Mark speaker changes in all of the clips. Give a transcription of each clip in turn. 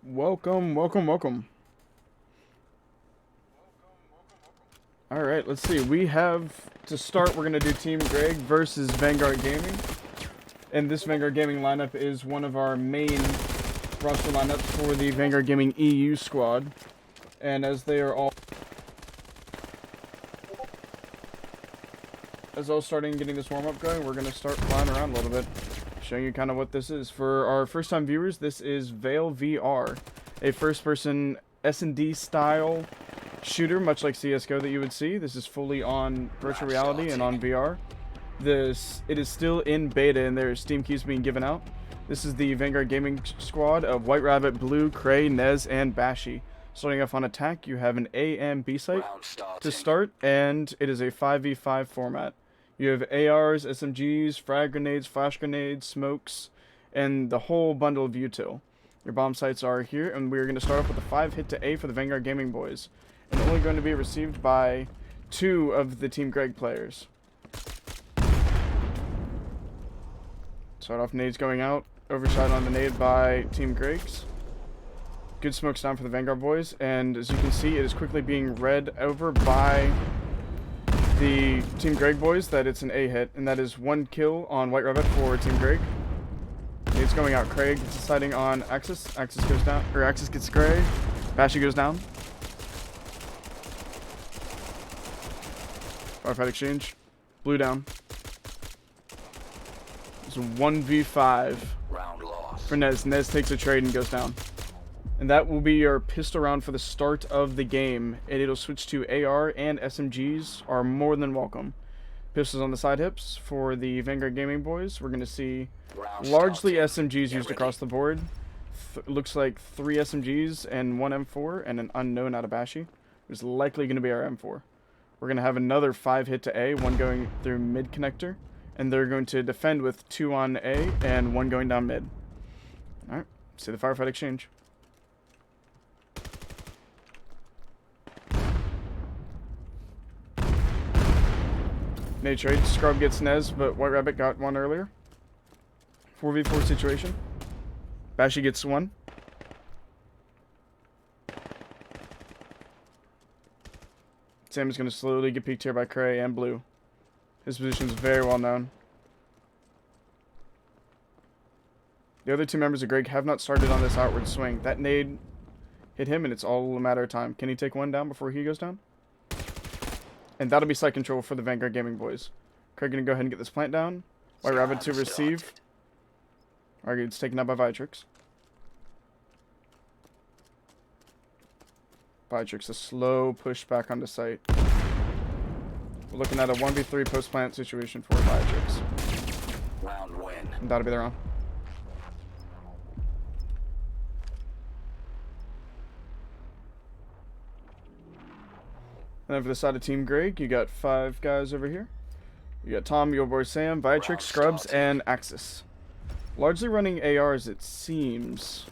Speaker 1: Welcome, welcome, welcome. Alright, let's see. We have, to start, we're going to do Team Greg versus Vanguard Gaming. And this Vanguard Gaming lineup is one of our main roster lineups for the Vanguard Gaming EU squad. And as they are all... starting getting this warm-up going, we're going to start flying around a little bit. Showing you kind of what this is. For our first-time viewers, this is Vail VR, a first-person S&D style shooter, much like CSGO that you would see. This is fully on virtual reality and on VR. It is still in beta, and there are Steam keys being given out. This is the Vanguard Gaming squad of White Rabbit, Blue, Cray, Nez, and Bashi. Starting off on attack, you have an A and B site to start, and it is a 5v5 format. You have ARs, SMGs, frag grenades, flash grenades, smokes, and the whole bundle of util. Your bomb sites are here, and we're going to start off with a 5-hit to A for the Vanguard Gaming boys. And only going to be received by 2 of the Team Greg players. Start off nades going out. Overshot on the nade by Team Greg's. Good smokes down for the Vanguard boys, and as you can see, it is quickly being read over by the Team Greg boys that it's an A hit, and that is 1 kill on White Rabbit for Team Greg. It's going out. Craig gets deciding on Axis. Axis goes down, or Axis gets Craig. Bashi goes down. Firefight exchange. Blue down. It's a 1v5 for Nez. Nez takes a trade and goes down. And that will be your pistol round for the start of the game. And it'll switch to AR, and SMGs are more than welcome. Pistols on the side hips for the Vanguard Gaming boys. We're going to see largely SMGs used across the board. Looks like 3 SMGs and 1 M4 and an unknown out of Bashi. It's likely going to be our M4. We're going to have another 5-hit to A, 1 going through mid connector. And they're going to defend with 2 on A and 1 going down mid. Alright, see the firefight exchange. Nade trade. Scrub gets Nez, but White Rabbit got 1 earlier. 4v4 situation. Bashi gets 1. Sam is going to slowly get peeked here by Cray and Blue. His position is very well known. The other 2 members of Greg have not started on this outward swing. That nade hit him, and it's all a matter of time. Can he take 1 down before he goes down? And that'll be site control for the Vanguard Gaming boys. Craig gonna go ahead and get this plant down. White Rabbit to receive. Alright, it's taken out by Viatrix. Viatrix, a slow push back onto site. We're looking at a 1v3 post-plant situation for Viatrix.
Speaker 2: Round win.
Speaker 1: And that'll be the round. And then for the side of Team Greg, you got 5 guys over here. You got Tom, your boy Sam, Viatrix, Scrubs, and Axis. Largely running ARs, it seems,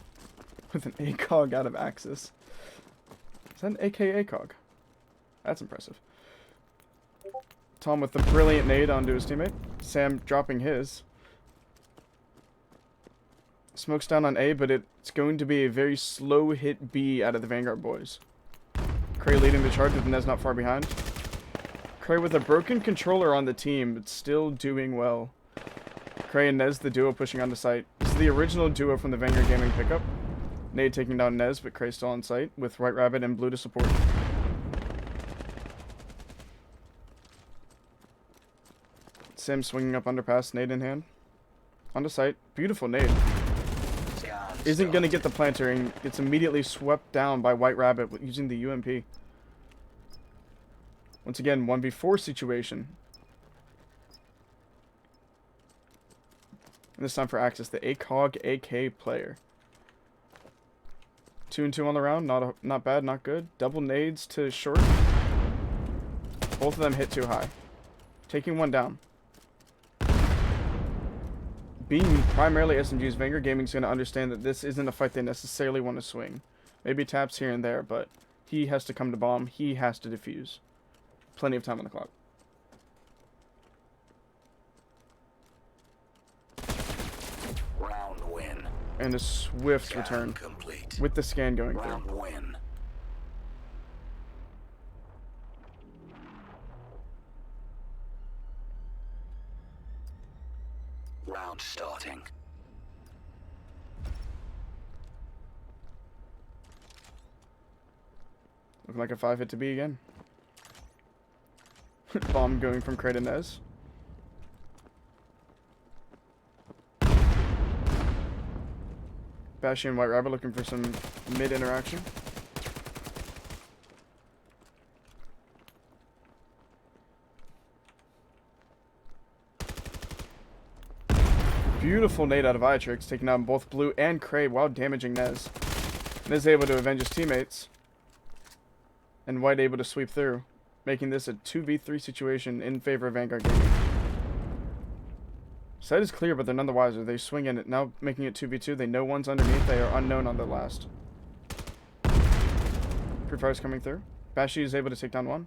Speaker 1: with an ACOG out of Axis. Is that an AK ACOG? That's impressive. Tom with the brilliant nade onto his teammate. Sam dropping his. Smokes down on A, but it's going to be a very slow hit B out of the Vanguard boys. Cray leading the charge with Nez not far behind. Cray with a broken controller on the team, but still doing well. Cray and Nez, the duo pushing onto site. This is the original duo from the Vanguard Gaming pickup. Nade taking down Nez, but Cray still on site with White Rabbit and Blue to support. Sim swinging up underpass, nade in hand. Onto site. Beautiful nade. Isn't going to get the planter and gets immediately swept down by White Rabbit using the UMP. Once again, 1v4 situation. And this time for Axis, the ACOG AK player. 2 and 2 on the round, not bad, not good. Double nades to short. Both of them hit too high. Taking 1 down. Being primarily SMGs, Vanguard Gaming is going to understand that this isn't a fight they necessarily want to swing. Maybe taps here and there, but he has to come to bomb. He has to defuse. Plenty of time on the clock.
Speaker 2: Round win.
Speaker 1: and a swift return
Speaker 2: Complete.
Speaker 1: with the scan going
Speaker 2: Round
Speaker 1: through.
Speaker 2: win. Round starting.
Speaker 1: Looking like a 5 hit to be again. Bomb going from Cray to Nez. Bashy and White Rabbit looking for some mid interaction. Beautiful nade out of Iotrix, taking down both Blue and Cray while damaging Nez. Nez able to avenge his teammates. And White able to sweep through, making this a 2v3 situation in favor of Vanguard Gaming. Site is clear, but they're none the wiser. They swing in it, now making it 2v2. They know one's underneath. They are unknown on the last. Pre-fire's coming through. Bashy is able to take down one.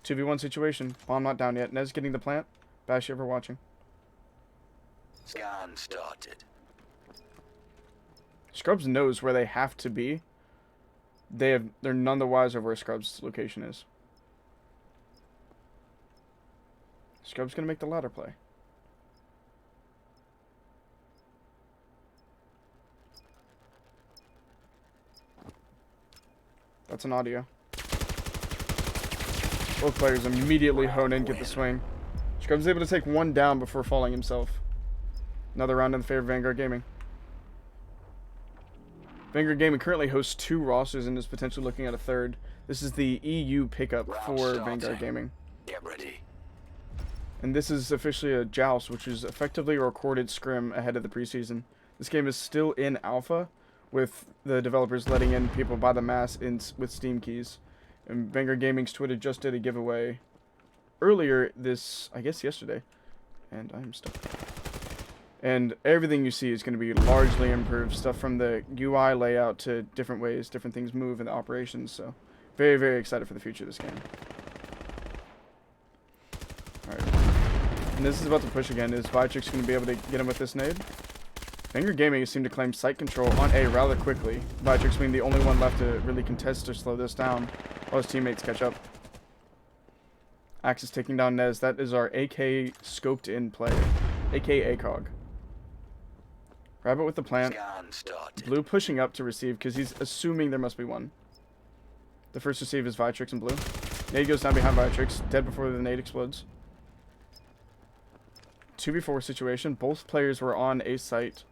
Speaker 1: 2v1 situation. Bomb not down yet. Nez getting the plant. Bashy ever watching.
Speaker 2: Scan started.
Speaker 1: Scrubs knows where they have to be. They're none the wiser where Scrubs' location is. Scrubs gonna make the ladder play. That's an audio. Both players immediately hone in, get the swing. Scrubs is able to take one down before falling himself. Another round in favor of Vanguard Gaming. Vanguard Gaming currently hosts 2 rosters and is potentially looking at a third. This is the EU pickup for Vanguard Gaming.
Speaker 2: Get ready.
Speaker 1: And this is officially a Joust, which is effectively a recorded scrim ahead of the preseason. This game is still in alpha, with the developers letting in people by the mass with Steam keys. And Vanguard Gaming's Twitter just did a giveaway earlier this, I guess yesterday. And I'm stuck. And everything you see is going to be largely improved. Stuff from the UI layout to different ways different things move in the operations. So, very, very excited for the future of this game. Alright. And this is about to push again. Is Vitrix going to be able to get him with this nade? Vanguard Gaming seemed to claim site control on A rather quickly. Vitrix being the only one left to really contest or slow this down while his teammates catch up. Axis taking down Nez. That is our AK scoped in player. AK ACOG. Rabbit with the plant. Blue pushing up to receive because he's assuming there must be one. The first receive is Vitrix and Blue. Nade goes down behind Vitrix, dead before the nade explodes. 2v4 situation. Both players were on a site.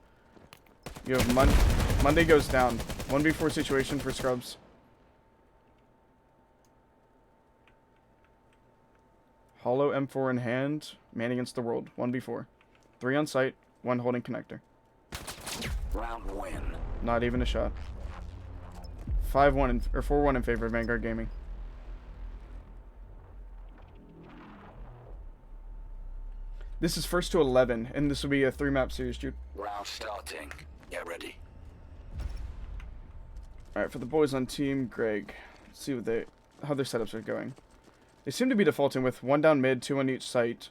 Speaker 1: You have Monday goes down. 1v4 situation for Scrubs. Hollow M4 in hand. Man against the world. 1v4. 3 on site. 1 holding connector.
Speaker 2: Round win.
Speaker 1: Not even a shot. 5-1 or 4-1 in favor of Vanguard Gaming. This is first to 11, and this will be a 3-map series, Jude.
Speaker 2: Round starting. Get ready.
Speaker 1: Alright, for the boys on team, Greg. Let's see what how their setups are going. They seem to be defaulting with 1 down mid, 2 on each site.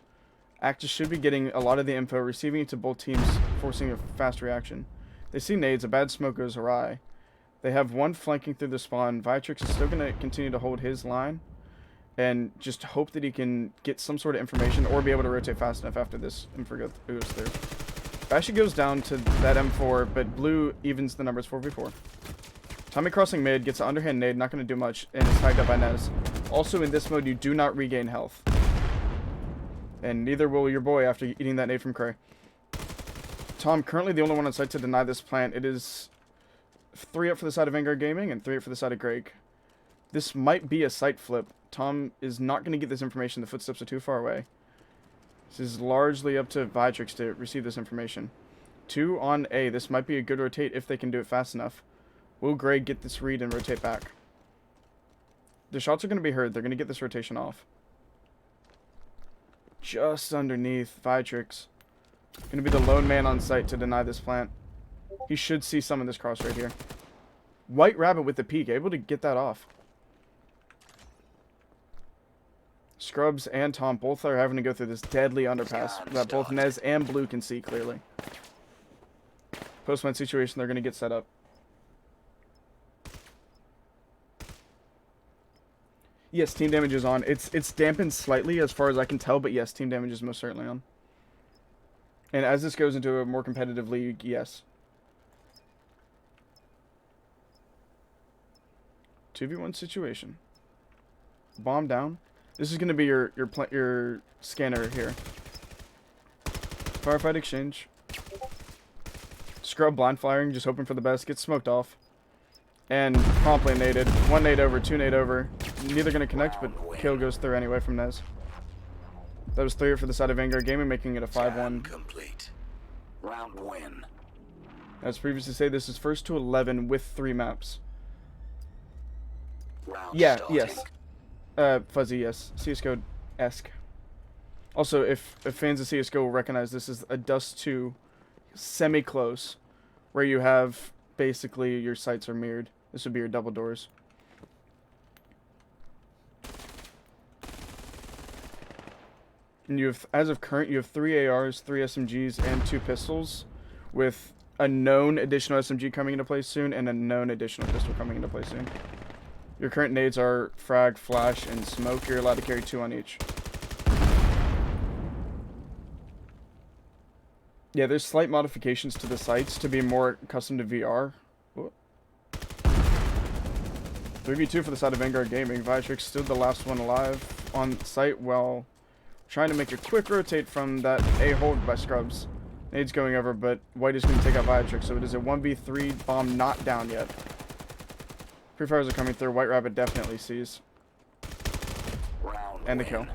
Speaker 1: Actus should be getting a lot of the info, receiving it to both teams, forcing a fast reaction. They see nades, a bad smoke goes awry. They have 1 flanking through the spawn. Vitrix is still going to continue to hold his line and just hope that he can get some sort of information or be able to rotate fast enough after this info goes through. Bashy goes down to that M4, but Blue evens the numbers 4v4. Tommy crossing mid, gets an underhand nade, not going to do much, and is tagged up by Nez. Also in this mode, you do not regain health. And neither will your boy after eating that nade from Cray. Tom, currently the only one on site to deny this plant. It is 3 up for the side of Vanguard Gaming and 3 up for the side of Greg. This might be a site flip. Tom is not going to get this information. The footsteps are too far away. This is largely up to Vitrix to receive this information. 2 on A. This might be a good rotate if they can do it fast enough. Will Greg get this read and rotate back? The shots are going to be heard. They're going to get this rotation off. Just underneath Vitrix. Going to be the lone man on site to deny this plant. He should see some of this cross right here. White Rabbit with the peek, able to get that off. Scrubs and Tom both are having to go through this deadly underpass that both Nez and Blue can see clearly. Post-man situation, they're going to get set up. Yes, team damage is on. It's dampened slightly as far as I can tell, but yes, team damage is most certainly on. And as this goes into a more competitive league, yes. 2v1 situation. Bomb down. This is going to be your scanner here. Firefight exchange. Scrub blind firing, just hoping for the best. Gets smoked off. And promptly naded. 1 nade over, 2 nade over. Neither going to connect, but kill goes through anyway from Nez. That was 3 for the side of Vanguard Gaming, making it a 5-1.
Speaker 2: Complete. Round win.
Speaker 1: As previously said, this is first to 11 with 3 maps.
Speaker 2: Round
Speaker 1: Yeah,
Speaker 2: starting.
Speaker 1: yes. Fuzzy, yes. CSGO-esque. Also, if fans of CSGO will recognize this is a Dust 2 semi-close, where you have basically your sights are mirrored. This would be your double doors. And you have, as of current, you have 3 ARs, 3 SMGs, and 2 pistols, with a known additional SMG coming into play soon, and a known additional pistol coming into play soon. Your current nades are frag, flash, and smoke. You're allowed to carry 2 on each. Yeah, there's slight modifications to the sights to be more accustomed to VR. Whoop. 3v2 for the side of Vanguard Gaming. Viatrix stood the last one alive on site while trying to make a quick rotate from that A hold by Scrubs. Nade's going over, but White is going to take out Viatrix, so it is a 1v3 bomb not down yet. Pre-fires are coming through. White Rabbit definitely sees.
Speaker 2: Round
Speaker 1: And the
Speaker 2: win.
Speaker 1: kill.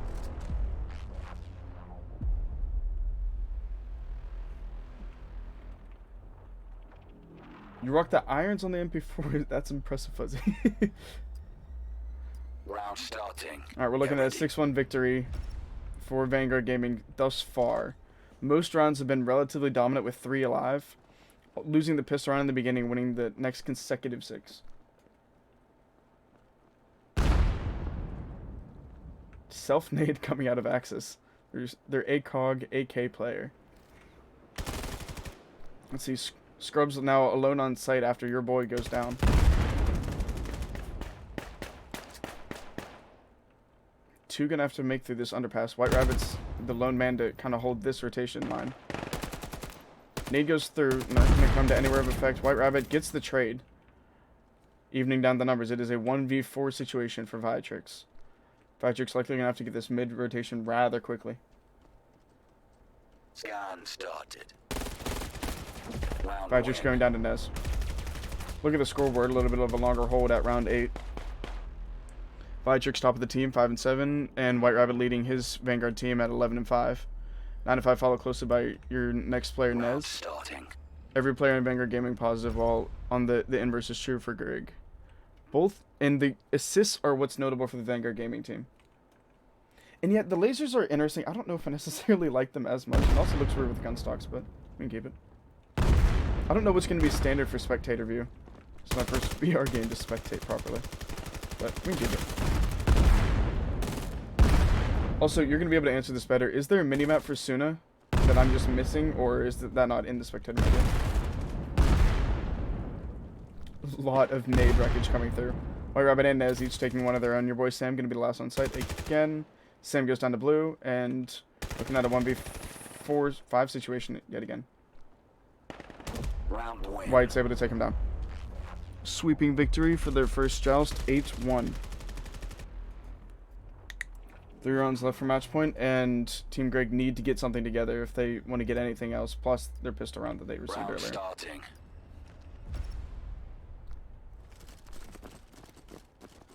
Speaker 1: You rock the irons on the MP4. That's impressive, Fuzzy.
Speaker 2: Round starting.
Speaker 1: Alright, we're looking
Speaker 2: Get
Speaker 1: at a
Speaker 2: ready.
Speaker 1: 6-1 victory for Vanguard Gaming thus far. Most rounds have been relatively dominant with 3 alive. Losing the pistol round in the beginning, winning the next consecutive 6. Self-nade coming out of Axis. They're ACOG, AK player. Let's see, Scrubs now alone on site after your boy goes down. Two gonna have to make through this underpass. White Rabbit's the lone man to kind of hold this rotation line. Nade goes through, not gonna come to anywhere of effect. White Rabbit gets the trade. Evening down the numbers. It is a 1v4 situation for Viatrix. Viatrix likely gonna have to get this mid rotation rather quickly.
Speaker 2: Scan started. Round
Speaker 1: Viatrix
Speaker 2: win.
Speaker 1: going down to Nez. Look at the scoreboard, a little bit of a longer hold at round 8. Viatrix top of the team, 5-7, and White Rabbit leading his Vanguard team at 11-5. 9-5 followed closely by your next player,
Speaker 2: Round
Speaker 1: Nez.
Speaker 2: starting.
Speaker 1: Every player in Vanguard Gaming positive, while on the inverse is true for Grig. Both, and the assists are what's notable for the Vanguard Gaming team. And yet, the lasers are interesting. I don't know if I necessarily like them as much. It also looks weird with gun stocks, but we can keep it. I don't know what's going to be standard for spectator view. It's my first VR game to spectate properly. But we can keep it. Also, you're going to be able to answer this better. Is there a minimap for Suna that I'm just missing, or is that not in the spectator mode? A lot of nade wreckage coming through. White Rabbit and Nez each taking one of their own. Your boy Sam going to be the last on site again. Sam goes down to blue, and looking at a 1v4-5 situation yet again.
Speaker 2: Round win.
Speaker 1: White's able to take him down. Sweeping victory for their first joust, 8-1. 3 rounds left for match point, and Team Greg need to get something together if they want to get anything else, plus their pistol round that they received
Speaker 2: Round
Speaker 1: earlier.
Speaker 2: starting.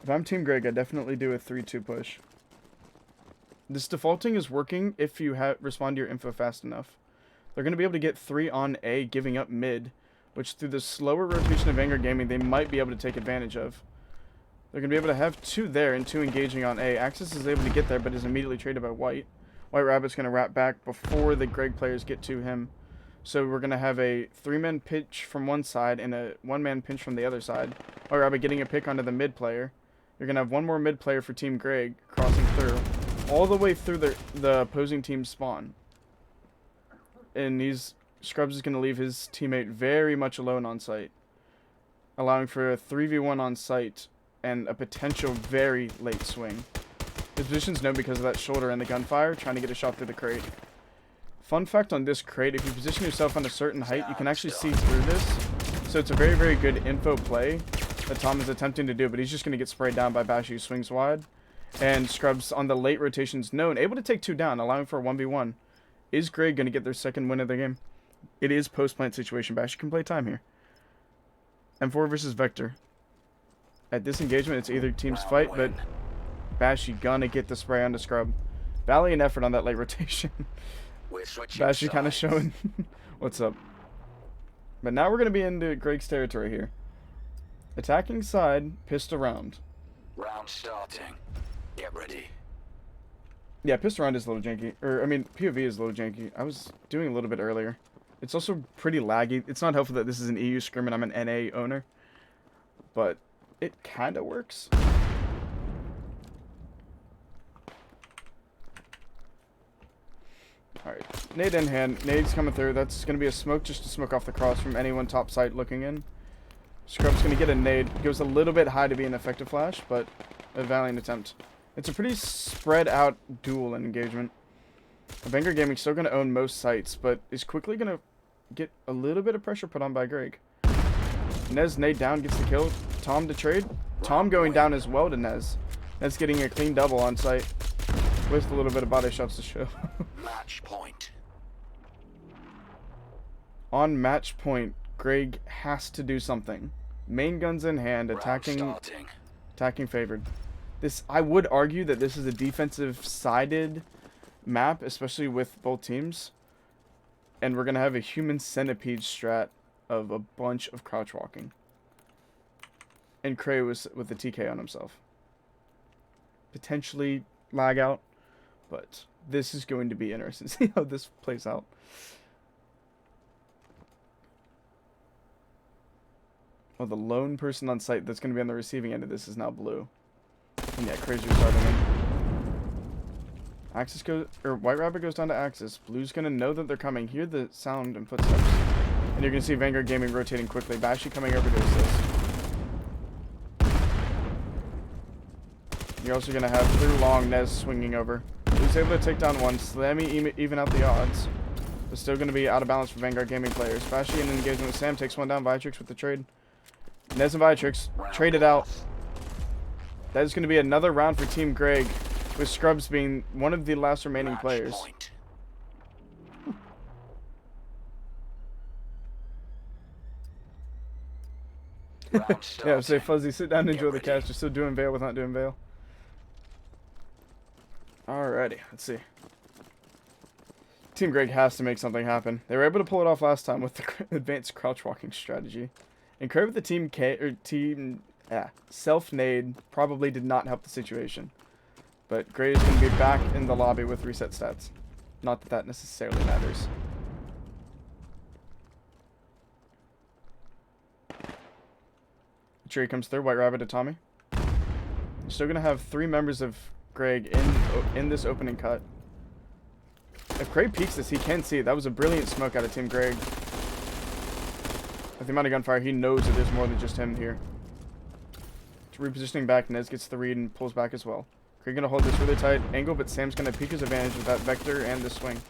Speaker 1: If I'm Team Greg, I definitely do a 3-2 push. This defaulting is working if you respond to your info fast enough. They're going to be able to get 3 on A, giving up mid, which through the slower rotation of Vanguard Gaming, they might be able to take advantage of. They're going to be able to have 2 there and 2 engaging on A. Axis is able to get there, but is immediately traded by White. White Rabbit's going to wrap back before the Greg players get to him. So we're going to have a 3-man pinch from one side and a 1-man pinch from the other side. White Rabbit getting a pick onto the mid player. You're going to have one more mid player for Team Greg crossing through. All the way through the opposing team's spawn. And he's Scrubs is going to leave his teammate very much alone on site, allowing for a 3v1 on site and a potential very late swing. His position's known because of that shoulder and the gunfire, trying to get a shot through the crate. Fun fact on this crate, if you position yourself on a certain height, you can actually see through this. So it's a very, very good info play that Tom is attempting to do, but he's just going to get sprayed down by Bashy, who swings wide. And Scrubs on the late rotations known, able to take 2 down, allowing for a 1v1. Is Greg going to get their second win of the game? It is post-plant situation. Bashy can play time here. M4 versus Vector. At this engagement, it's either team's fight, but Bashy gonna get the spray onto Scrub. Valiant effort on that late rotation. Bashy kind of showing what's up. But now we're going to be into Greg's territory here. Attacking side, pissed around.
Speaker 2: Round starting. Get ready.
Speaker 1: Yeah, pissed around is a little janky. Or, I mean, POV is a little janky. I was doing a little bit earlier. It's also pretty laggy. It's not helpful that this is an EU scrim and I'm an NA owner. But it kind of works. Alright, nade in hand. Nade's coming through. That's going to be a smoke, just to smoke off the cross from anyone top site looking in. Scrub's going to get a nade. Goes a little bit high to be an effective flash, but a valiant attempt. It's a pretty spread out duel and engagement. Vanguard Gamings still going to own most sites, but is quickly going to get a little bit of pressure put on by Greg. Nez nade down, gets the kill. Tom to trade. Tom going down as well to Nez. Nez getting a clean double on site. With a little bit of body shots to show.
Speaker 2: Match point.
Speaker 1: On match point, Greg has to do something. Main guns in hand, attacking favored. This, I would argue that this is a defensive sided map, especially with both teams. And we're gonna have a human centipede strat of a bunch of crouch walking. And Cray was with the TK on himself. Potentially lag out. But this is going to be interesting to see how this plays out. Well, the lone person on site that's going to be on the receiving end of this is now blue. And yeah, Crazy starting in. Axis goes, or White Rabbit goes down to Axis. Blue's going to know that they're coming. Hear the sound and footsteps. And you're going to see Vanguard Gaming rotating quickly. Bashy coming over to assist. You're also going to have through long Nez swinging over. He's able to take down one, Slammy even out the odds. But still going to be out of balance for Vanguard Gaming players. Bashy in an engagement with Sam takes one down. Viatrix with the trade. Nez and Viatrix traded out. That is going to be another round for Team Greg, with Scrubs being one of the last remaining players. Yeah, say Fuzzy, sit down and enjoy the cast. You're still doing Vail with not doing Vail. Alrighty, let's see. Team Greg has to make something happen. They were able to pull it off last time with the advanced crouch walking strategy. And credit with the team self nade probably did not help the situation. But Greg is going to be back in the lobby with reset stats. Not that that necessarily matters. Tree comes through. White Rabbit to Tommy. You're still going to have 3 members of Greg in this opening cut. If Craig peeks this, he can see it. That was a brilliant smoke out of Team Greg. With the amount of gunfire, he knows that there's more than just him here. Repositioning back, Nez gets the read and pulls back as well. Craig gonna hold this really tight angle, but Sam's gonna peek his advantage with that Vector and the swing.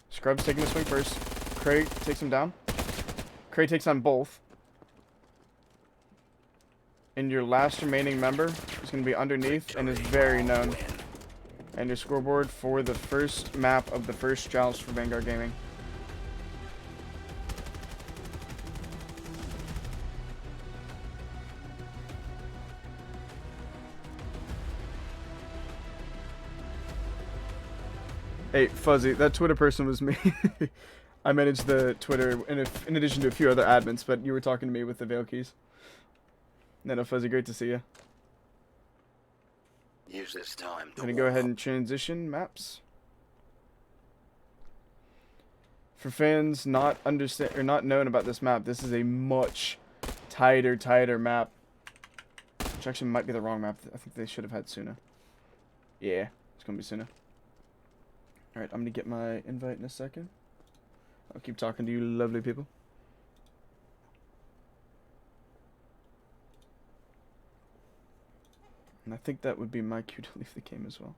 Speaker 1: Scrub's taking the swing first. Craig takes him down. Craig takes on both. And your last remaining member is going to be underneath and is very known. And your scoreboard for the first map of the first Joust for Vanguard Gaming. Hey, Fuzzy, that Twitter person was me. I managed the Twitter in addition to a few other admins, but you were talking to me with the Vail keys. No, Fuzzy, great to see you.
Speaker 2: Use this time.
Speaker 1: Gonna go ahead and transition maps. For fans not understand or not known about this map, this is a much tighter map. Which actually might be the wrong map. I think they should have had Suna. Yeah, it's gonna be Suna. Alright, I'm gonna get my invite in a second. I'll keep talking to you lovely people. And I think that would be my cue to leave the game as well.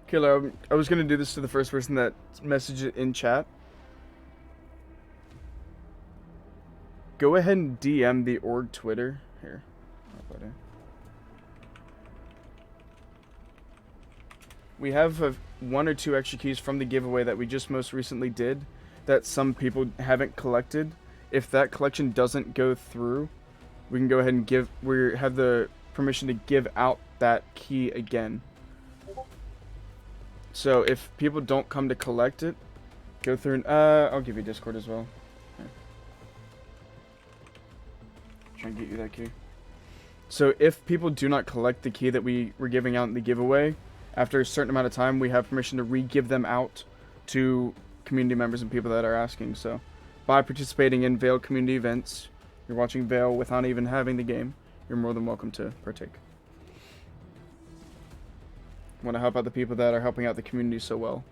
Speaker 1: Killer, I was gonna do this to the first person that messaged it in chat. Go ahead and DM the org Twitter. Here. We have one or two extra keys from the giveaway that we just most recently did that some people haven't collected. If that collection doesn't go through, we can go ahead and we have the permission to give out that key again. So if people don't come to collect it, go through and I'll give you Discord as well. Here. Try and get you that key. So if people do not collect the key that we were giving out in the giveaway, after a certain amount of time, we have permission to re-give them out to community members and people that are asking. So by participating in Vail community events, you're watching Vail without even having the game, you're more than welcome to partake. Want to help out the people that are helping out the community so well.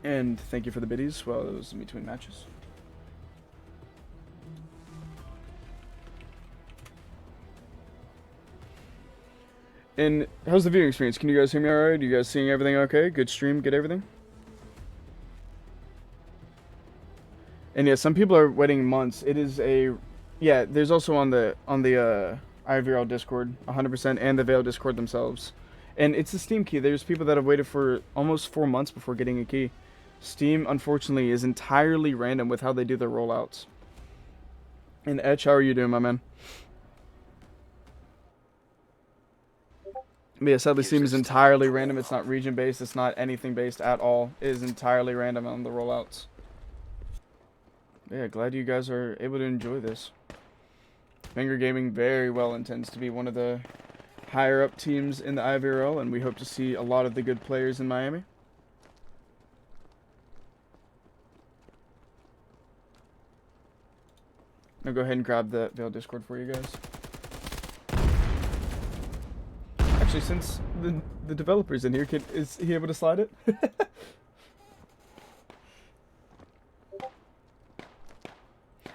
Speaker 1: And thank you for the biddies. Well, it was in between matches. And how's the viewing experience? Can you guys hear me alright? Are you guys seeing everything okay? Good stream, good everything? And yeah, some people are waiting months. It is a... Yeah, there's also on the IVRL Discord, 100%, and the Vail Discord themselves. And it's a Steam key. There's people that have waited for almost 4 months before getting a key. Steam, unfortunately, is entirely random with how they do their rollouts. And Etch, how are you doing, my man? But yeah, sadly, Steam is entirely random. It's not region-based. It's not anything-based at all. It is entirely random on the rollouts. But yeah, glad you guys are able to enjoy this. Vanguard Gaming very well intends to be one of the higher up teams in the IVRL, and we hope to see a lot of the good players in Miami. I'll go ahead and grab the Vail Discord for you guys. Actually, since the developer's in here, is he able to slide it?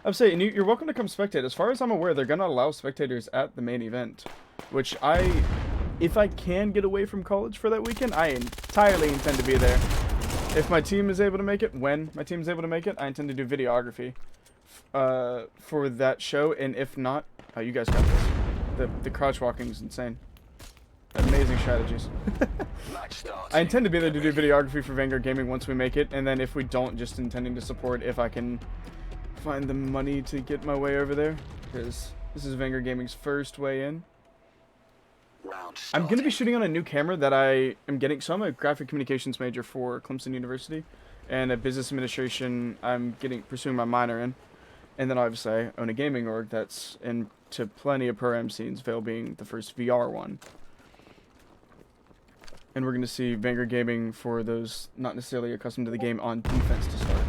Speaker 1: I'm saying, you're welcome to come spectate. As far as I'm aware, they're going to allow spectators at the main event. Which if I can get away from college for that weekend, I entirely intend to be there. If my team is able to make it, when my team is able to make it, I intend to do videography for that show. And if not, oh, you guys got this. The crouch walking is insane. Amazing strategies. I intend to be there to do videography for Vanguard Gaming once we make it. And then if we don't, just intending to support if I can find the money to get my way over there. Because this is Vanguard Gaming's first way in. I'm going to be shooting on a new camera that I am getting. So I'm a graphic communications major for Clemson University. And a business administration I'm pursuing my minor in. And then obviously I own a gaming org that's into plenty of pro-am scenes, Vail being the first VR one. And we're going to see Vanguard Gaming for those not necessarily accustomed to the game on defense to start.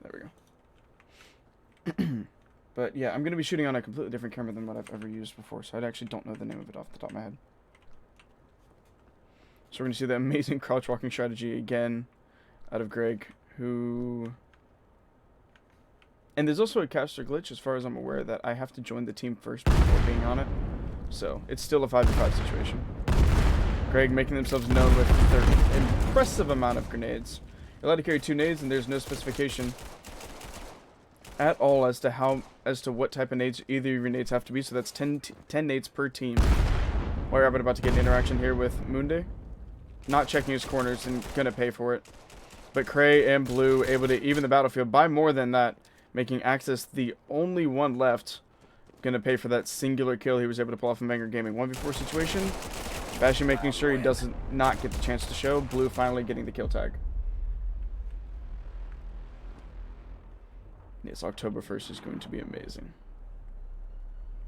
Speaker 1: There we go. But yeah, I'm going to be shooting on a completely different camera than what I've ever used before, so I actually don't know the name of it off the top of my head. So we're going to see the amazing crouch walking strategy again out of Greg, who... And there's also a caster glitch, as far as I'm aware, that I have to join the team first before being on it. So it's still a 5v5 situation. Greg making themselves known with their impressive amount of grenades. You're allowed to carry 2 nades, and there's no specification at all as to what type of nades either of your nades have to be. So that's 10 nades per team. White Rabbit about to get an interaction here with Moonday. Not checking his corners and gonna pay for it. But Cray and Blue able to even the battlefield by more than that, making Axis the only one left. Gonna pay for that singular kill he was able to pull off in Vanguard Gaming. 1v4 situation. Bashy making sure he does not get the chance to show. Blue finally getting the kill tag. Yes, October 1st is going to be amazing.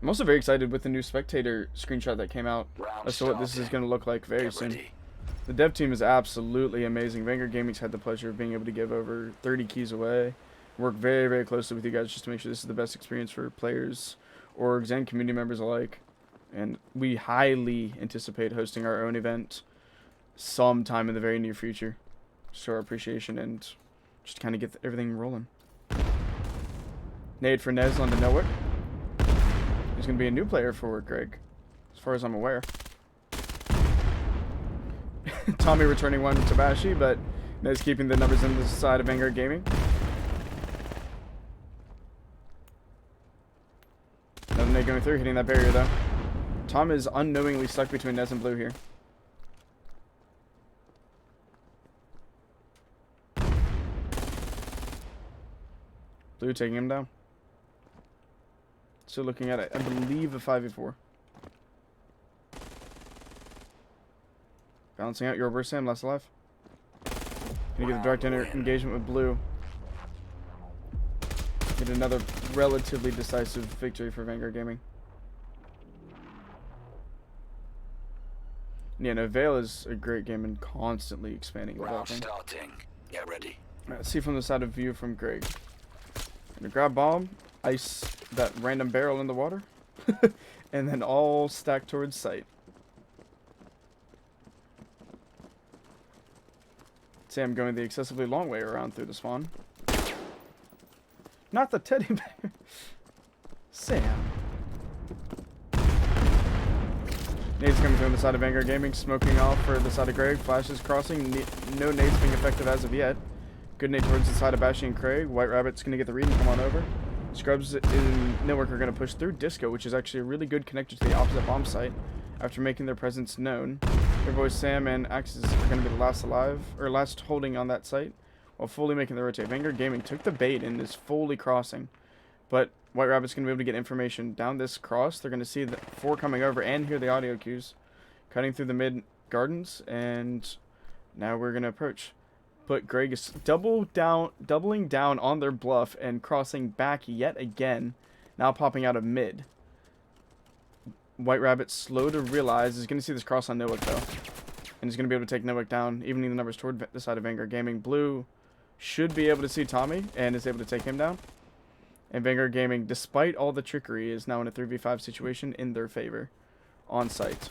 Speaker 1: I'm also very excited with the new spectator screenshot that came out as to what this is going to look like very soon. The dev team is absolutely amazing. Vanguard Gaming's had the pleasure of being able to give over 30 keys away. Work very, very closely with you guys just to make sure this is the best experience for players, orgs, and community members alike. And we highly anticipate hosting our own event sometime in the very near future. Show our appreciation and just kind of get everything rolling. Nade for Nez on the Nowhere. He's going to be a new player for Greg, as far as I'm aware. Tommy returning one to Bashi, but Nez keeping the numbers in the side of Vanguard Gaming. Another nade going through, hitting that barrier though. Tom is unknowingly stuck between Nez and Blue here. Blue taking him down. So looking at it, I believe a 5v4. Balancing out your reverse Sam, last alive. Gonna get the direct engagement with Blue. Get another relatively decisive victory for Vanguard Gaming. Yeah, no, Vail is a great game and constantly expanding and developing.
Speaker 2: Starting. Get ready.
Speaker 1: Let's see from the side of view from Greg. Gonna grab bomb, ice that random barrel in the water, and then all stack towards site. Sam going the excessively long way around through the spawn. Not the teddy bear. Sam. Nades coming through on the side of Vanguard Gaming, smoking off for the side of Greg. Flashes crossing, no nades being effective as of yet. Good nade towards the side of Bashy and Craig. White Rabbit's going to get the read and come on over. Scrubs and Network are going to push through Disco, which is actually a really good connector to the opposite bomb site after making their presence known. Their boys Sam and Axis are going to be the last alive, or last holding on that site, while fully making the rotate. Vanguard Gaming took the bait and is fully crossing. But White Rabbit's going to be able to get information down this cross. They're going to see the 4 coming over and hear the audio cues. Cutting through the mid gardens, and now we're going to approach. But Greg is doubling down on their bluff and crossing back yet again. Now popping out of mid. White Rabbit, slow to realize, is going to see this cross on Nowick though. And he's going to be able to take Nowick down, evening the numbers toward the side of Vanguard Gaming. Blue should be able to see Tommy and is able to take him down. And Vanguard Gaming, despite all the trickery, is now in a 3v5 situation in their favor. On site.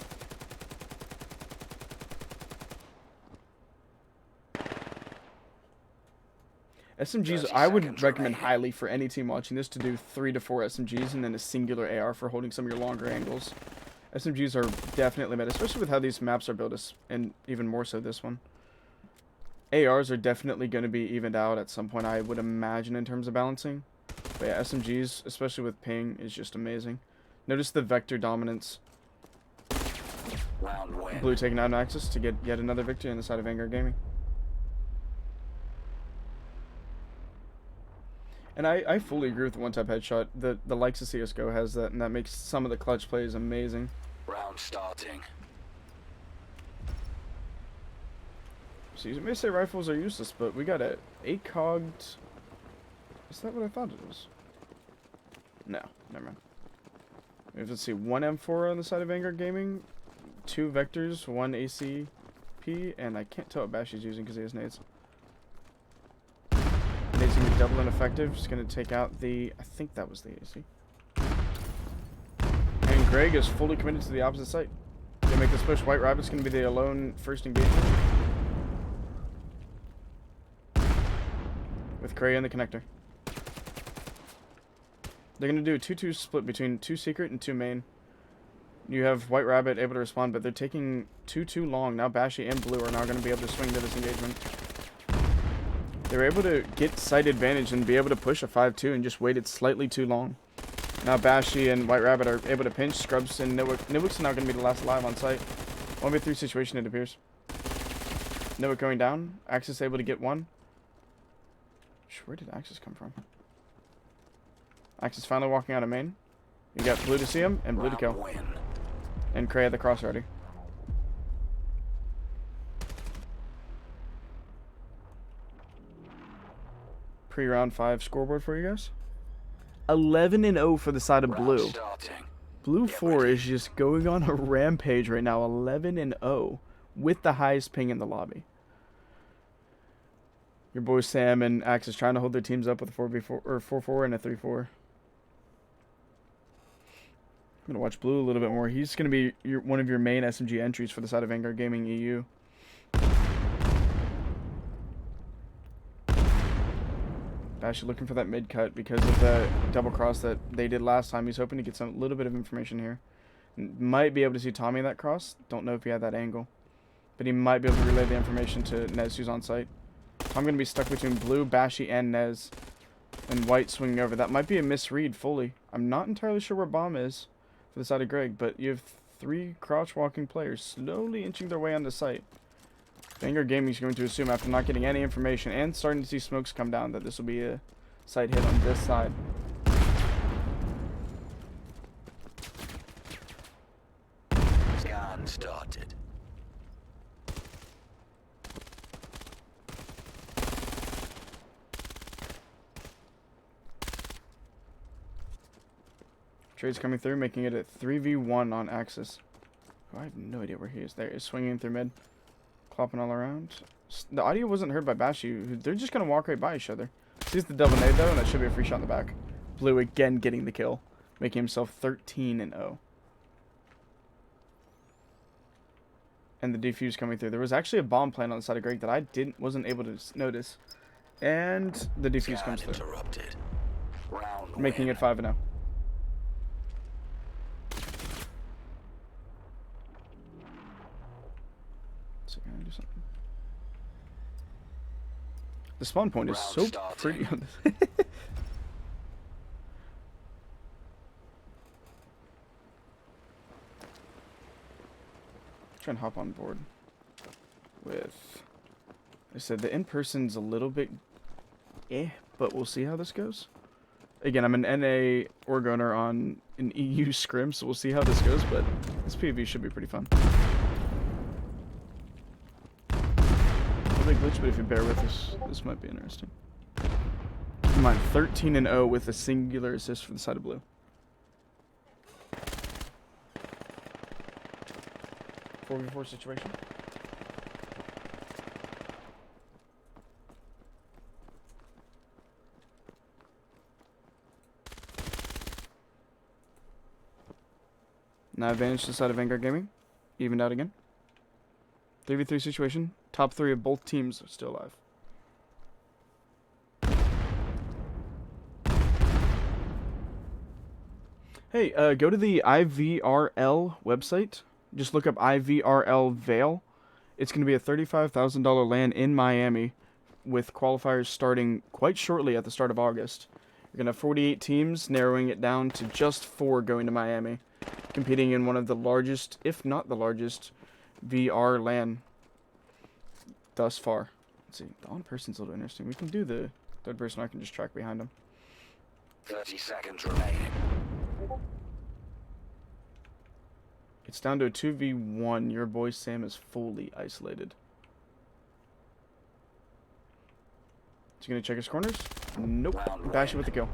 Speaker 1: SMGs, I would recommend highly for any team watching this to do 3 to 4 SMGs and then a singular AR for holding some of your longer angles. SMGs are definitely meta, especially with how these maps are built, and even more so this one. ARs are definitely going to be evened out at some point, I would imagine, in terms of balancing. But yeah, SMGs, especially with ping, is just amazing. Notice the vector dominance. Blue taking out an Axis to get yet another victory on the side of Vanguard Gaming. And I fully agree with the one-tap headshot. The likes of CSGO has that, and that makes some of the clutch plays amazing.
Speaker 2: Round starting.
Speaker 1: So you may say rifles are useless, but we got a 8-cogged... Is that what I thought it was? No, never mind. Let's see, 1 M4 on the side of Vanguard Gaming, 2 vectors, 1 ACP, and I can't tell what Bash is using because he has nades. Nade's going to be double ineffective, just going to take out the... I think that was the AC. And Greg is fully committed to the opposite site. Going to make this push. White Rabbit's going to be the alone first engagement. With Cray in the connector. They're going to do a 2-2 split between 2 secret and 2 main. You have White Rabbit able to respond, but they're taking 2-2 long. Now Bashy and Blue are now going to be able to swing to this engagement. They were able to get site advantage and be able to push a 5-2 and just waited slightly too long. Now Bashy and White Rabbit are able to pinch. Scrubs and Nitwick. Nitwick's now going to be the last alive on site. 1v3 situation, it appears. Nitwick going down. Axis able to get one. Where did Axis come from? Axis finally walking out of main. You got Blue to see him and Blue to kill. And Cray at the cross ready. Pre-round 5 scoreboard for you guys. 11-0 for the side of Blue. Blue 4 is just going on a rampage right now. 11-0 with the highest ping in the lobby. Your boys Sam and Axis trying to hold their teams up with a 4v4 or 4-4 and a 3-4. I'm gonna watch Blue a little bit more. He's gonna be one of your main SMG entries for the side of Vanguard Gaming EU. Actually looking for that mid cut because of the double cross that they did last time. He's hoping to get some little bit of information here. Might be able to see Tommy that cross. Don't know if he had that angle, but he might be able to relay the information to Nez, who's on site. I'm gonna be stuck between Blue, Bashy, and Nez, and White swinging over. That might be a misread fully. I'm not entirely sure where Bomb is for the side of Greg, but you have 3 crouch walking players slowly inching their way on the site. Vanguard Gaming is going to assume, after not getting any information and starting to see smokes come down, that this will be a site hit on this side.
Speaker 2: Scan started.
Speaker 1: Trade's coming through, making it a 3v1 on Axis. Oh, I have no idea where he is. There, is swinging through mid. Clopping all around. The audio wasn't heard by Bashy. They're just going to walk right by each other. Sees the double nade though, and that should be a free shot in the back. Blue again getting the kill, making himself 13-0. And the defuse coming through. There was actually a bomb plant on the side of Greg that I wasn't able to notice. And the defuse comes through. Making it 5-0. Do something. The spawn point is so pretty on this. Try and hop on board with. I said the in-person's a little bit but we'll see how this goes. Again, I'm an NA Orgoner on an EU scrim, so we'll see how this goes, but this PvP should be pretty fun. Big glitch, but if you bear with us, this might be interesting. Come on, 13-0 with a singular assist for the side of Blue. Four v 4 situation. Now advantage to the side of Vanguard Gaming. Evened out again. 3v3 situation. Top 3 of both teams are still alive. Hey, go to the IVRL website. Just look up IVRL Vail. It's going to be a $35,000 LAN in Miami with qualifiers starting quite shortly at the start of August. You're going to have 48 teams, narrowing it down to just 4 going to Miami, competing in one of the largest, if not the largest, VR LAN thus far. Let's see, the on-person's a little interesting. We can do the third person, I can just track behind him.
Speaker 2: 30 seconds remaining.
Speaker 1: It's down to a 2v1. Your boy Sam is fully isolated. Is he going to check his corners? Nope. Bash it with the kill.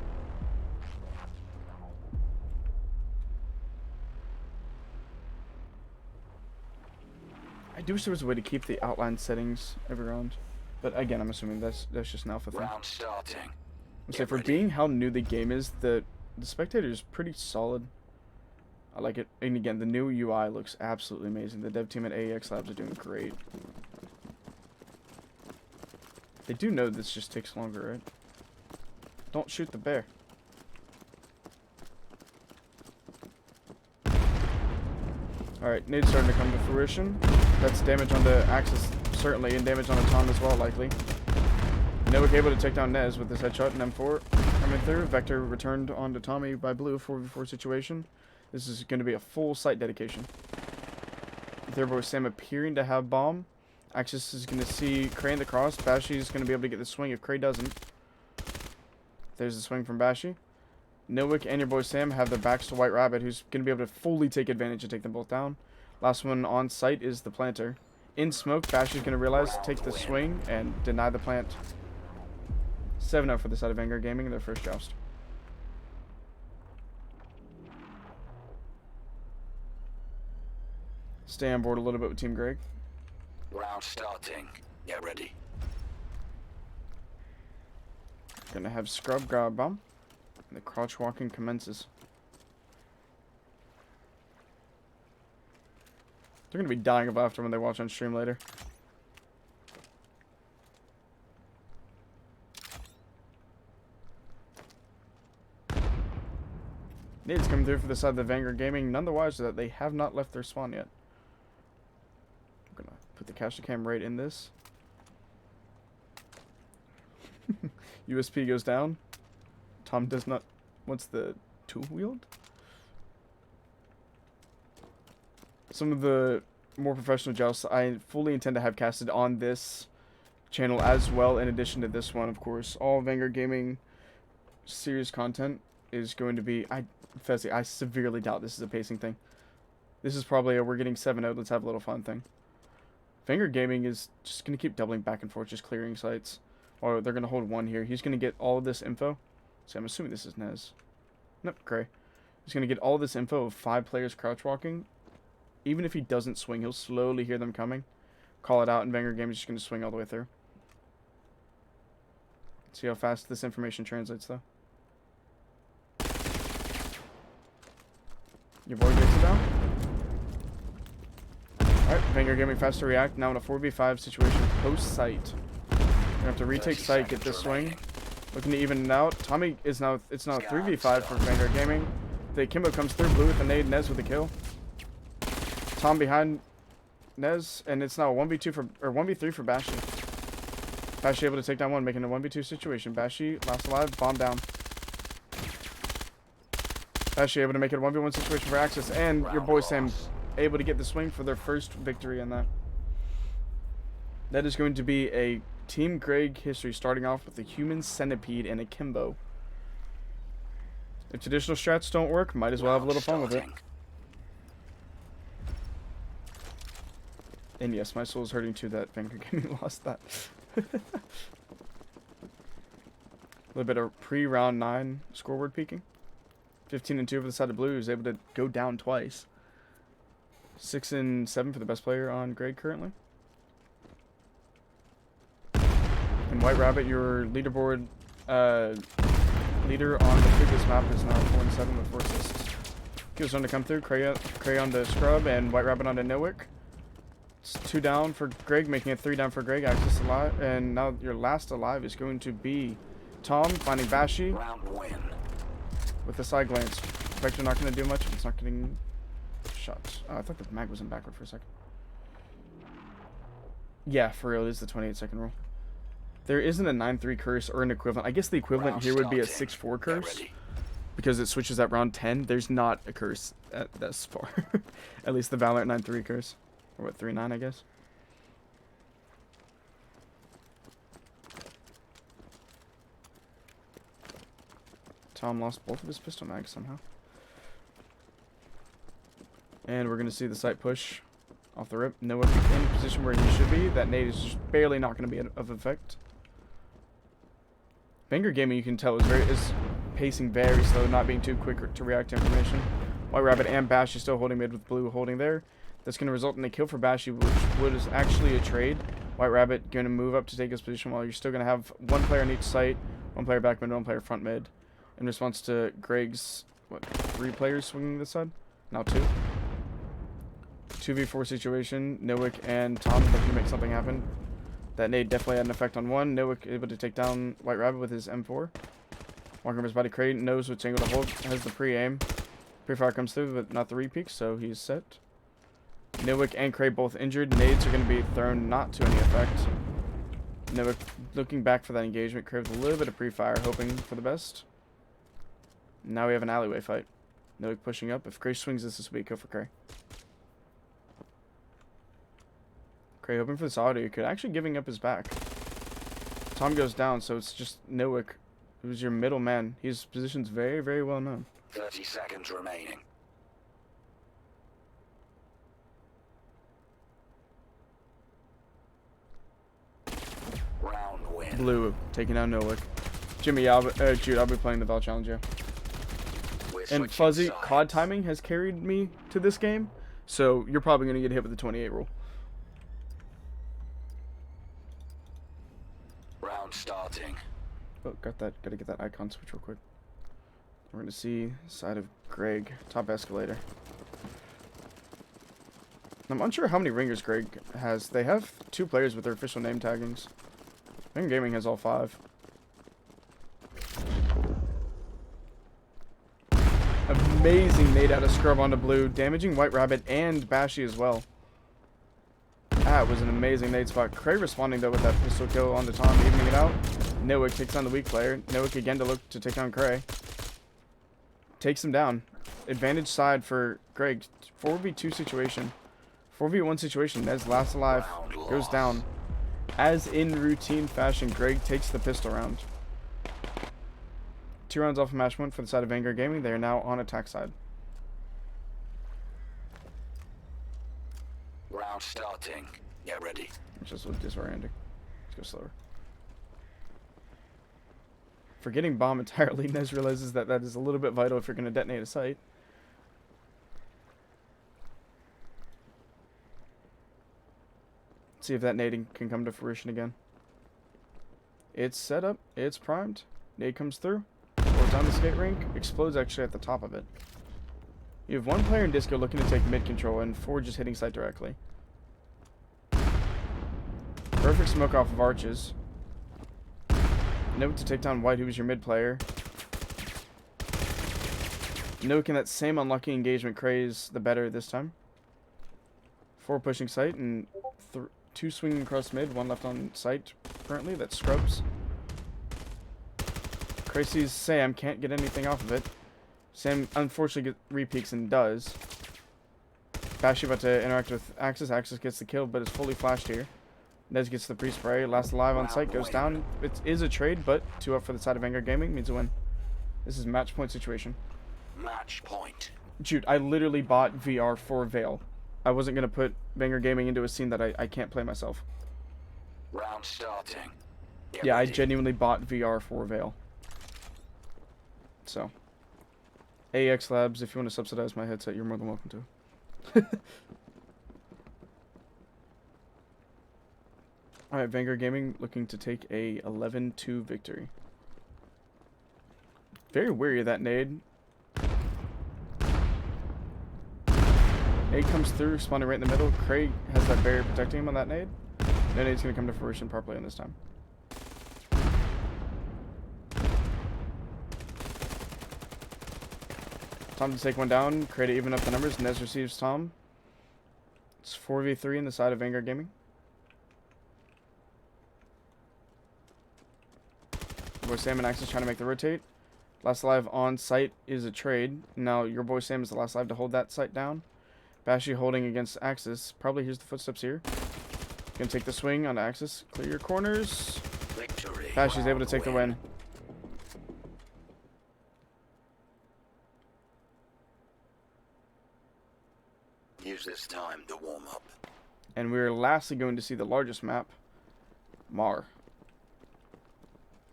Speaker 1: I do wish there was a way to keep the outline settings every round. But again, I'm assuming that's just an alpha thing.
Speaker 2: Round starting.
Speaker 1: I'd say for being how new the game is, the spectator is pretty solid. I like it. And again, the new UI looks absolutely amazing. The dev team at AEXLab are doing great. They do know this just takes longer, right? Don't shoot the bear. Alright, nade's starting to come to fruition. That's damage on the Axis, certainly, and damage on the Tom as well, likely. Nowick able to take down Nez with his headshot and M4 coming through. Vector returned onto Tommy by Blue, 4v4 situation. This is going to be a full site dedication. Third Sam appearing to have bomb. Axis is going to see Cray in the cross. Bashy is going to be able to get the swing if Cray doesn't. There's the swing from Bashy. Nowick and your boy Sam have their backs to White Rabbit, who's going to be able to fully take advantage and take them both down. Last one on site is the planter. In smoke, Bashy's going to realize, take the swing, and deny the plant. 7-0 for the side of Vanguard Gaming in their first joust. Stay on board a little bit with Team Greg.
Speaker 2: Round starting. Get ready.
Speaker 1: Gonna have Scrub grab bomb. And the crouch walking commences. They're gonna be dying of laughter when they watch on stream later. Nades coming through for the side of the Vanguard Gaming. None the wiser that they have not left their spawn yet. I'm gonna put the cache cam right in this. USP goes down. Tom does not. What's the tool wield? Some of the more professional jousts I fully intend to have casted on this channel as well, in addition to this one, of course. All Vanguard Gaming series content is going to be. I severely doubt this is a pacing thing. This is probably a we're getting 7-0, let's have a little fun thing. Vanguard Gaming is just going to keep doubling back and forth, just clearing sites. Or they're going to hold one here. He's going to get all of this info. So I'm assuming this is Nez. Nope, Gray. He's going to get all this info of 5 players crouch walking. Even if he doesn't swing, he'll slowly hear them coming. Call it out, and Vanguard Gaming is just going to swing all the way through. See how fast this information translates, though. Your boy gets it down. Alright, Vanguard Gaming fast to react. Now in a 4v5 situation post-site. We're going to have to retake site, get this swing. Looking to even it out. Tommy is now, it's now 3v5 for Vanguard Gaming. The Kimbo comes through, Blue with a nade, Nez with a kill. Tom behind Nez, and it's now a 1v2 for, or 1v3 for Bashy. Bashy able to take down one, making a 1v2 situation. Bashy, last alive, bomb down. Bashy able to make it a 1v1 situation for Axis, and your boy Sam able to get the swing for their first victory in that. That is going to be a Team Greg history, starting off with a human centipede and a Kimbo. If traditional strats don't work, might as well have a little fun with it. And yes, my soul is hurting too that Vanguard Gaming lost that. A little bit of pre-round 9 scoreboard peeking. 15-2 for the side of Blue, who's able to go down twice. 6-7 for the best player on Greg currently. And White Rabbit, your leaderboard leader on the previous map, is now 4-7 with 4 assists. Kills on to come through. Cray on to Scrub, and White Rabbit on to Nowick. It's 2 down for Greg, making it 3 down for Greg. Axis alive, and now your last alive is going to be Tom finding Bashy with a side glance. Vector not going to do much. It's not getting shot. Oh, I thought the mag was in backward for a second. Yeah, for real, it is the 28-second rule. There isn't a 9-3 curse or an equivalent. I guess the equivalent here would be a 6-4 curse, because it switches at round 10. There's not a curse at this far. At least the Valorant 9-3 curse. Or what, 3-9, I guess? Tom lost both of his pistol mags somehow. And we're going to see the site push off the rip. Noah in position where he should be. That nade is just barely not going to be of effect. Vanguard Gaming, you can tell, is pacing very slow, not being too quick to react to information. White Rabbit and Bash is still holding mid with Blue holding there. That's going to result in a kill for Bashy, which was actually a trade. White Rabbit going to move up to take his position, while you're still going to have 1 player on each site, 1 player back mid, 1 player front mid. In response to Greg's, what, 3 players swinging this side? Now 2. 2v4 situation. Nowick and Tom looking to make something happen. That nade definitely had an effect on 1. Nowick able to take down White Rabbit with his M4. Walking over his body, Crate knows which angle to hold, has the pre-aim. Pre-fire comes through, but not the repeak, so he's set. Nowick and Cray both injured. Nades are going to be thrown not to any effect. Noah looking back for that engagement. Craved a little bit of pre-fire, hoping for the best. Now we have an alleyway fight. Noah pushing up. If Cray swings this will be a kill for Cray. Cray hoping for this auto. Could actually giving up his back. Tom goes down, so it's just Noah, who's your middle man. His position's very, very well known.
Speaker 2: 30 seconds remaining. Round win.
Speaker 1: Blue taking out Noah. Jimmy, Jude, I'll be playing the Vail Challenge, yeah. And Fuzzy, COD timing has carried me to this game, so you're probably going to get hit with the 28 rule.
Speaker 2: Round starting.
Speaker 1: Oh, gotta get that icon switch real quick. We're going to see side of Greg, top escalator. I'm unsure how many ringers Greg has. They have 2 players with their official name taggings. Vanguard Gaming has all 5. Amazing nade out of Scrub onto Blue, damaging White Rabbit and Bashy as well. That was an amazing nade spot. Cray responding though with that pistol kill on the Tom, evening it out. Nowick takes on the weak player. Nowick again to look to take on Cray. Takes him down. Advantage side for Greg. 4v2 situation. 4v1 situation. Ned's last alive. Goes down. As in routine fashion, Greg takes the pistol round. 2 rounds off of match point for the side of Vanguard Gaming. They are now on attack side.
Speaker 2: Round starting. Get ready.
Speaker 1: It's just disorienting. Let's go slower. Forgetting bomb entirely, Nez realizes that that is a little bit vital if you're going to detonate a site. Let's see if that nading can come to fruition again. It's set up. It's primed. Nade comes through. Down the skate rink, explodes actually at the top of it. You have 1 player in Disco looking to take mid control and 4 just hitting site directly. Perfect smoke off of arches. Note to take down White, who was your mid player. Note in that same unlucky engagement, Craze the better this time. 4 pushing site and 2 swinging across mid, 1 left on site currently. That's Scrubs. Crazy's Sam can't get anything off of it. Sam unfortunately repeaks and does. Bashy about to interact with Axis. Axis gets the kill, but it's fully flashed here. Nez gets the pre-spray. Last alive on site, goes down. It is a trade, but 2 up for the side of Vanguard Gaming means a win. This is match point situation.
Speaker 2: Match point.
Speaker 1: Dude, I literally bought VR for Vail. I wasn't going to put Vanguard Gaming into a scene that I can't play myself.
Speaker 2: Round starting. Get
Speaker 1: yeah,
Speaker 2: ready.
Speaker 1: I genuinely bought VR for Vail. So, AEXLabs, if you want to subsidize my headset, you're more than welcome to. Alright, Vanguard Gaming looking to take a 11-2 victory. Very wary of that nade. Nade comes through, spawning right in the middle. Craig has that barrier protecting him on that nade. No nade's going to come to fruition properly on this time. Tom to take 1 down. Cray to even up the numbers. Nez receives Tom. It's 4v3 in the side of Vanguard Gaming. Boy Sam and Axis trying to make the rotate. Last alive on site is a trade. Now your boy Sam is the last alive to hold that site down. Bashy holding against Axis. Probably hears the footsteps here. Gonna take the swing on Axis. Clear your corners.
Speaker 2: Victory.
Speaker 1: Bashy's able to take the win.
Speaker 2: Use this time to warm up.
Speaker 1: And we're lastly going to see the largest map, Mar.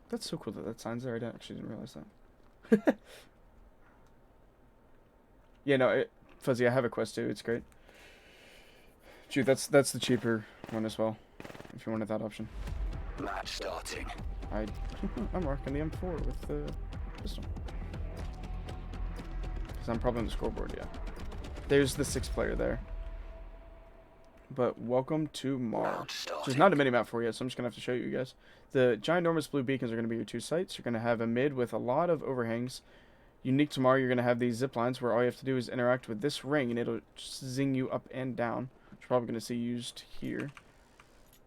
Speaker 1: That's so cool that that sign's there. I actually didn't realize that. Yeah, no, Fuzzy, I have a Quest 2. It's great. Shoot, that's the cheaper one as well, if you wanted that option.
Speaker 2: Match starting.
Speaker 1: I'm rocking the M4 with the pistol. Because I'm probably on the scoreboard, yeah. There's the 6th player there. But welcome to Mar. There's not a mini-map for you, so I'm just going to have to show you guys. The ginormous blue beacons are going to be your 2 sites. You're going to have a mid with a lot of overhangs. Unique to Mar, you're going to have these zip lines where all you have to do is interact with this ring, and it'll zing you up and down. Which you're probably going to see used here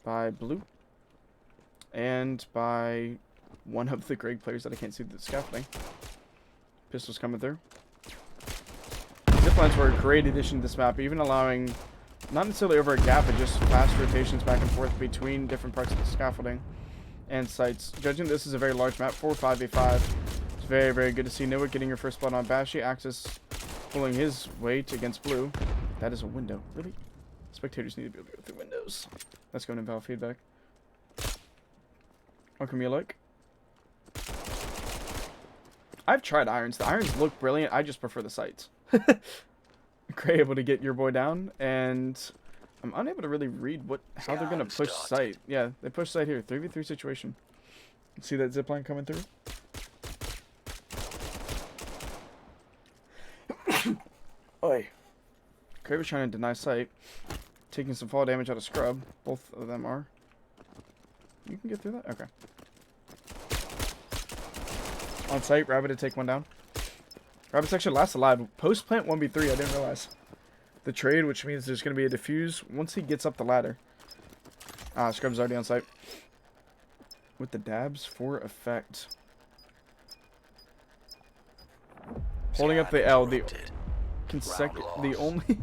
Speaker 1: by blue. and by one of the Greg players that I can't see the scaffolding. Pistols coming through. Ziplines were a great addition to this map, even allowing not necessarily over a gap, but just fast rotations back and forth between different parts of the scaffolding and sites. Judging this is a very large map, 4-5v5. It's very, very good to see Noah getting your first blood on Bashy. Axis pulling his weight against Blue. That is a window. Really? Spectators need to be able to go through windows. Let's go into Valve feedback. What can you like? I've tried irons. The irons look brilliant. I just prefer the sights. Great, able to get your boy down, and I'm unable to really read how they're gonna push sight. Yeah, they push sight here. 3v3 situation. See that zipline coming through? Oi. Cray was trying to deny sight, taking some fall damage out of scrub. Both of them are. You can get through that? Okay. On site, Rabbit to take one down. Rabbit's actually last alive. Post plant 1v3, I didn't realize. The trade, which means there's going to be a defuse once he gets up the ladder. Ah, Scrub's already on site. With the dabs for effect. Holding up the L, the only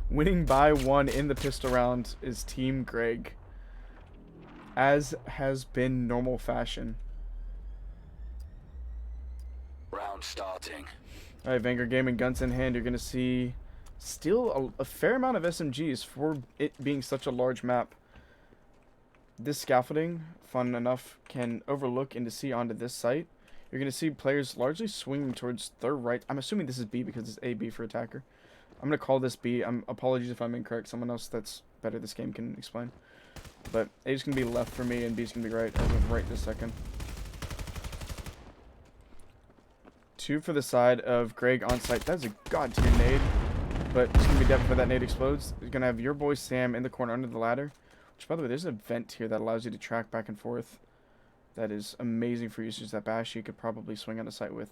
Speaker 1: winning by one in the pistol round is Team Greg. As has been normal fashion.
Speaker 2: Round starting.
Speaker 1: Alright, Vanguard Gaming, guns in hand. You're going to see still a fair amount of SMGs for it being such a large map. This scaffolding, fun enough, can overlook and to see onto this site. You're going to see players largely swinging towards their right. I'm assuming this is B because it's AB for attacker. I'm going to call this B. Apologies if I'm incorrect. Someone else that's better at this game can explain. But A is going to be left for me and B is going to be right as of right this second. 2 for the side of Greg on site. That's a god tier nade. But it's going to be dead before that nade explodes. You're going to have your boy Sam in the corner under the ladder. Which, by the way, there's a vent here that allows you to track back and forth. That is amazing for users that Bash you could probably swing on the site with.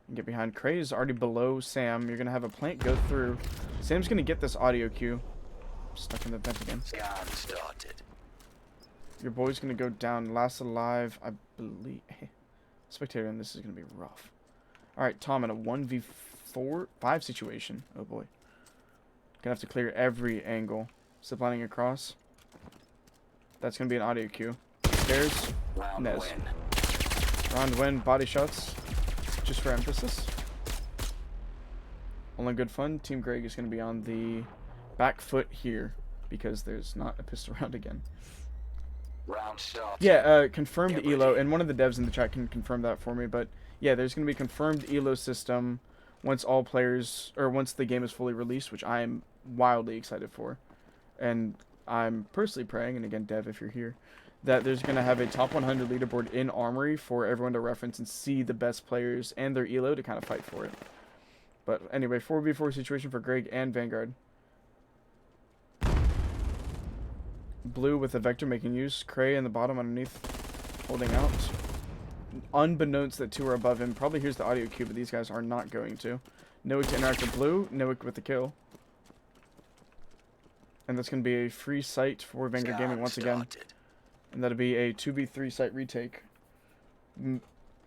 Speaker 1: And get behind. Cray is already below Sam. You're going to have a plant go through. Sam's going to get this audio cue. Stuck in the vent again.
Speaker 2: Scan started.
Speaker 1: Your boy's going to go down. Last alive, I believe. Spectator, and this is going to be rough. Alright, Tom in a 1v5 situation. Oh boy. Gonna have to clear every angle. Ziplining across. That's gonna be an audio cue. Stairs.
Speaker 2: Round
Speaker 1: Nez.
Speaker 2: win.
Speaker 1: Round win. Body shots. Just for emphasis. Only good fun. Team Greg is gonna be on the back foot here because there's not a pistol round again.
Speaker 2: Round start.
Speaker 1: Yeah, confirmed ELO, and one of the devs in the chat can confirm that for me, but yeah, there's going to be confirmed ELO system once all players, or once the game is fully released, which I am wildly excited for. And I'm personally praying, and again, Dev, if you're here, that there's going to have a top 100 leaderboard in Armory for everyone to reference and see the best players and their ELO to kind of fight for it. But anyway, 4v4 situation for Greg and Vanguard. Blue with a Vector making use. Cray in the bottom underneath, holding out. Unbeknownst that 2 are above him. Probably here's the audio cue, but these guys are not going to. Nowick to interact with Blue. Nowick with the kill. And that's going to be a free site for Vanguard Gaming once again. And that'll be a 2v3 site retake.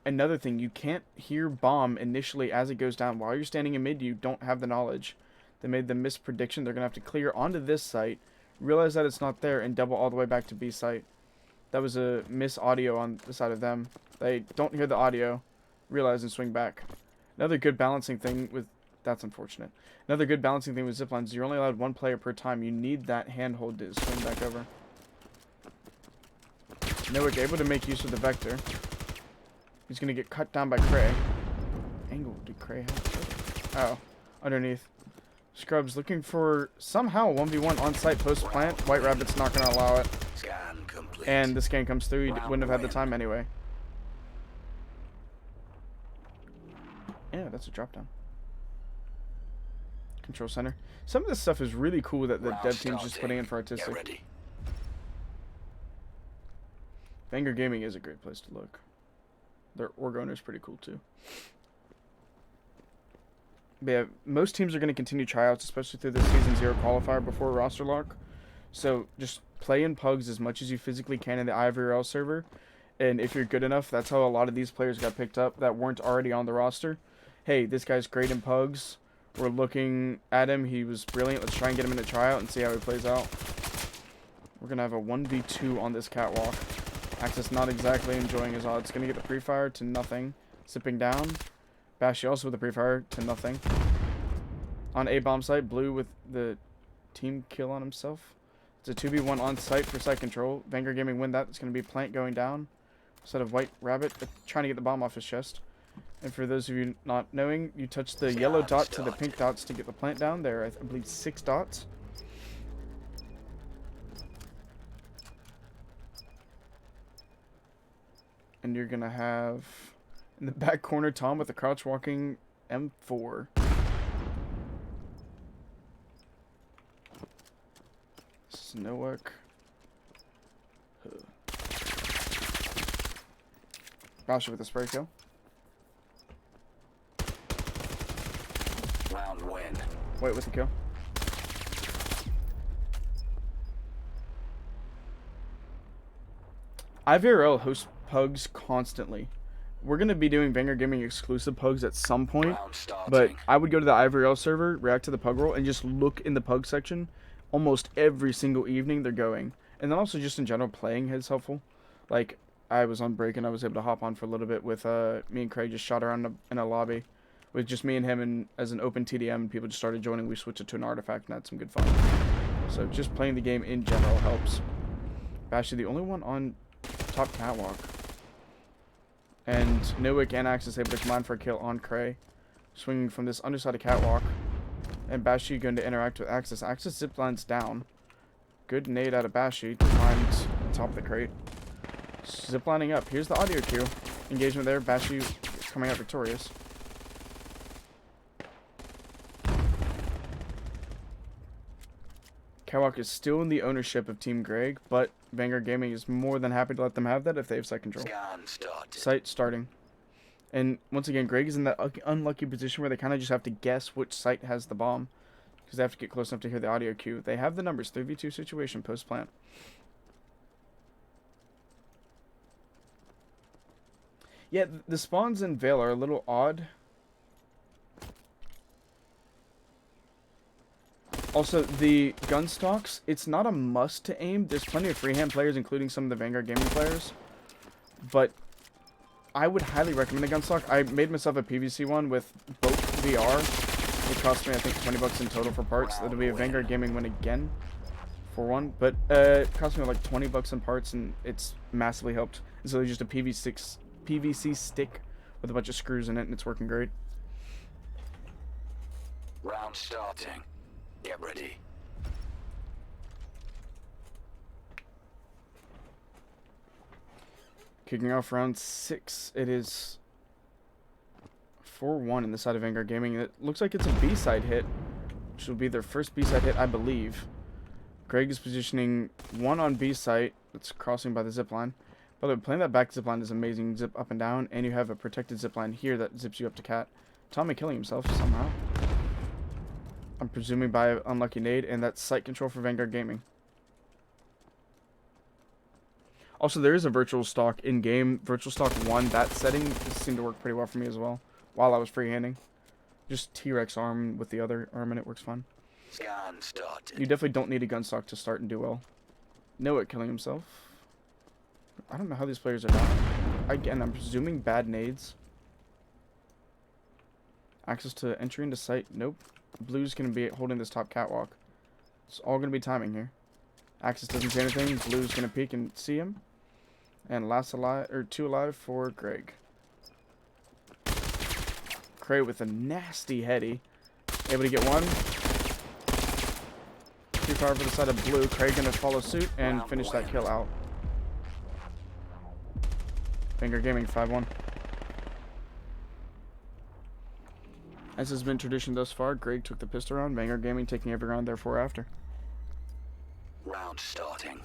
Speaker 1: Another thing, you can't hear bomb initially as it goes down. While you're standing in mid, you don't have the knowledge. They made the misprediction. They're going to have to clear onto this site, realize that it's not there, and double all the way back to B site. That was a miss audio on the side of them. They don't hear the audio, realize, and swing back. Another good balancing thing with... That's unfortunate. Another good balancing thing with ziplines is you're only allowed 1 player per time. You need that handhold to swing back over. Nowick able to make use of the Vector. He's going to get cut down by Cray. Angle did Cray have? Oh, underneath. Scrubs looking for somehow 1v1 on-site post-plant. White Rabbit's not going to allow it.
Speaker 2: Scan complete.
Speaker 1: And the scan comes through. He wouldn't have had the time anyway. Yeah, that's a drop down. Control center. Some of this stuff is really cool that the dev team's just putting in for artistic.
Speaker 2: Get ready.
Speaker 1: Vanguard Gaming is a great place to look. Their org owner is pretty cool too. But yeah, most teams are going to continue tryouts, especially through the Season 0 qualifier before roster lock. So just play in pugs as much as you physically can in the IVRL server. And if you're good enough, that's how a lot of these players got picked up that weren't already on the roster. Hey, this guy's great in pugs. We're looking at him. He was brilliant. Let's try and get him in a tryout and see how he plays out. We're going to have a 1v2 on this catwalk. Axis not exactly enjoying his odds. Going to get the pre-fire to nothing. Zipping down. Bashy also with the pre-fire to nothing. On A bomb site, Blue with the team kill on himself. It's a 2v1 on site for site control. Vanguard Gaming win that. It's going to be Plant going down. Instead of White Rabbit trying to get the bomb off his chest. And for those of you not knowing, you touch the yellow dot to the pink dots to get the plant down. There are, I believe, 6 dots. And you're going to have, in the back corner, Tom with the crouch walking M4. Snowek. Basher with the spray kill.
Speaker 2: Round win.
Speaker 1: Wait with the kill. IVRL hosts pugs constantly. We're going to be doing Vanguard Gaming exclusive pugs at some point, but I would go to the IVRL server, react to the pug roll, and just look in the pug section. Almost every single evening they're going. And then also just in general playing is helpful. Like, I was on break and I was able to hop on for a little bit with me and Craig just shot around in a lobby with just me and him and as an open TDM, and people just started joining. We switched it to an artifact and had some good fun. So just playing the game in general helps. Bashy the only one on top catwalk. And Nowick and Axis able to combine for a kill on Cray. Swinging from this underside of catwalk. And Bashy going to interact with Axis. Axis ziplines down. Good nade out of Bashy to find the top of the crate. Ziplining up. Here's the audio cue. Engagement there. Bashy coming out victorious. Catwalk is still in the ownership of Team Greg, but Vanguard Gaming is more than happy to let them have that if they have site control. Site starting. And once again, Greg is in that unlucky position where they kind of just have to guess which site has the bomb. Because they have to get close enough to hear the audio cue. They have the numbers. 3v2 situation post-plant. Yeah, the spawns in Vail are a little odd. Also, the gun stocks, it's not a must to aim. There's plenty of freehand players, including some of the Vanguard Gaming players. But I would highly recommend a gun stock. I made myself a PVC one with both VR. It cost me, I think, $20 in total for parts. That'll be a Vanguard Gaming one again for one. But it cost me like $20 in parts, and it's massively helped. It's literally just a PVC stick with a bunch of screws in it, and it's working great.
Speaker 2: Round starting. Get ready.
Speaker 1: Kicking off round 6. It is 4-1 in the side of Vanguard Gaming. It looks like it's a B-side hit, which will be their first B-side hit, I believe. Greg is positioning one on B-site. That's crossing by the zipline. By the way, playing that back zipline is amazing. Zip up and down, and you have a protected zipline here that zips you up to cat. Tommy killing himself somehow. I'm presuming by an unlucky nade, and that's site control for Vanguard Gaming. Also, there is a virtual stock in-game. Virtual stock 1, that setting seemed to work pretty well for me as well, while I was freehanding. Just T-Rex arm with the other arm, and it works fine.
Speaker 2: Scan started.
Speaker 1: You definitely don't need a gun stock to start and do well. Noah killing himself. I don't know how these players are dying. Again, I'm presuming bad nades. Access to entry into site. Nope. Blue's going to be holding this top catwalk. It's all going to be timing here. Axis doesn't say anything. Blue's going to peek and see him. And last alive, or 2 alive for Greg. Cray with a nasty heady. Able to get one. 2 fire for the side of Blue. Craig going to follow suit and finish that kill out. Vanguard Gaming 5-1. As has been tradition thus far, Greg took the pistol round, Vanguard Gaming taking every round therefore after.
Speaker 2: Round starting.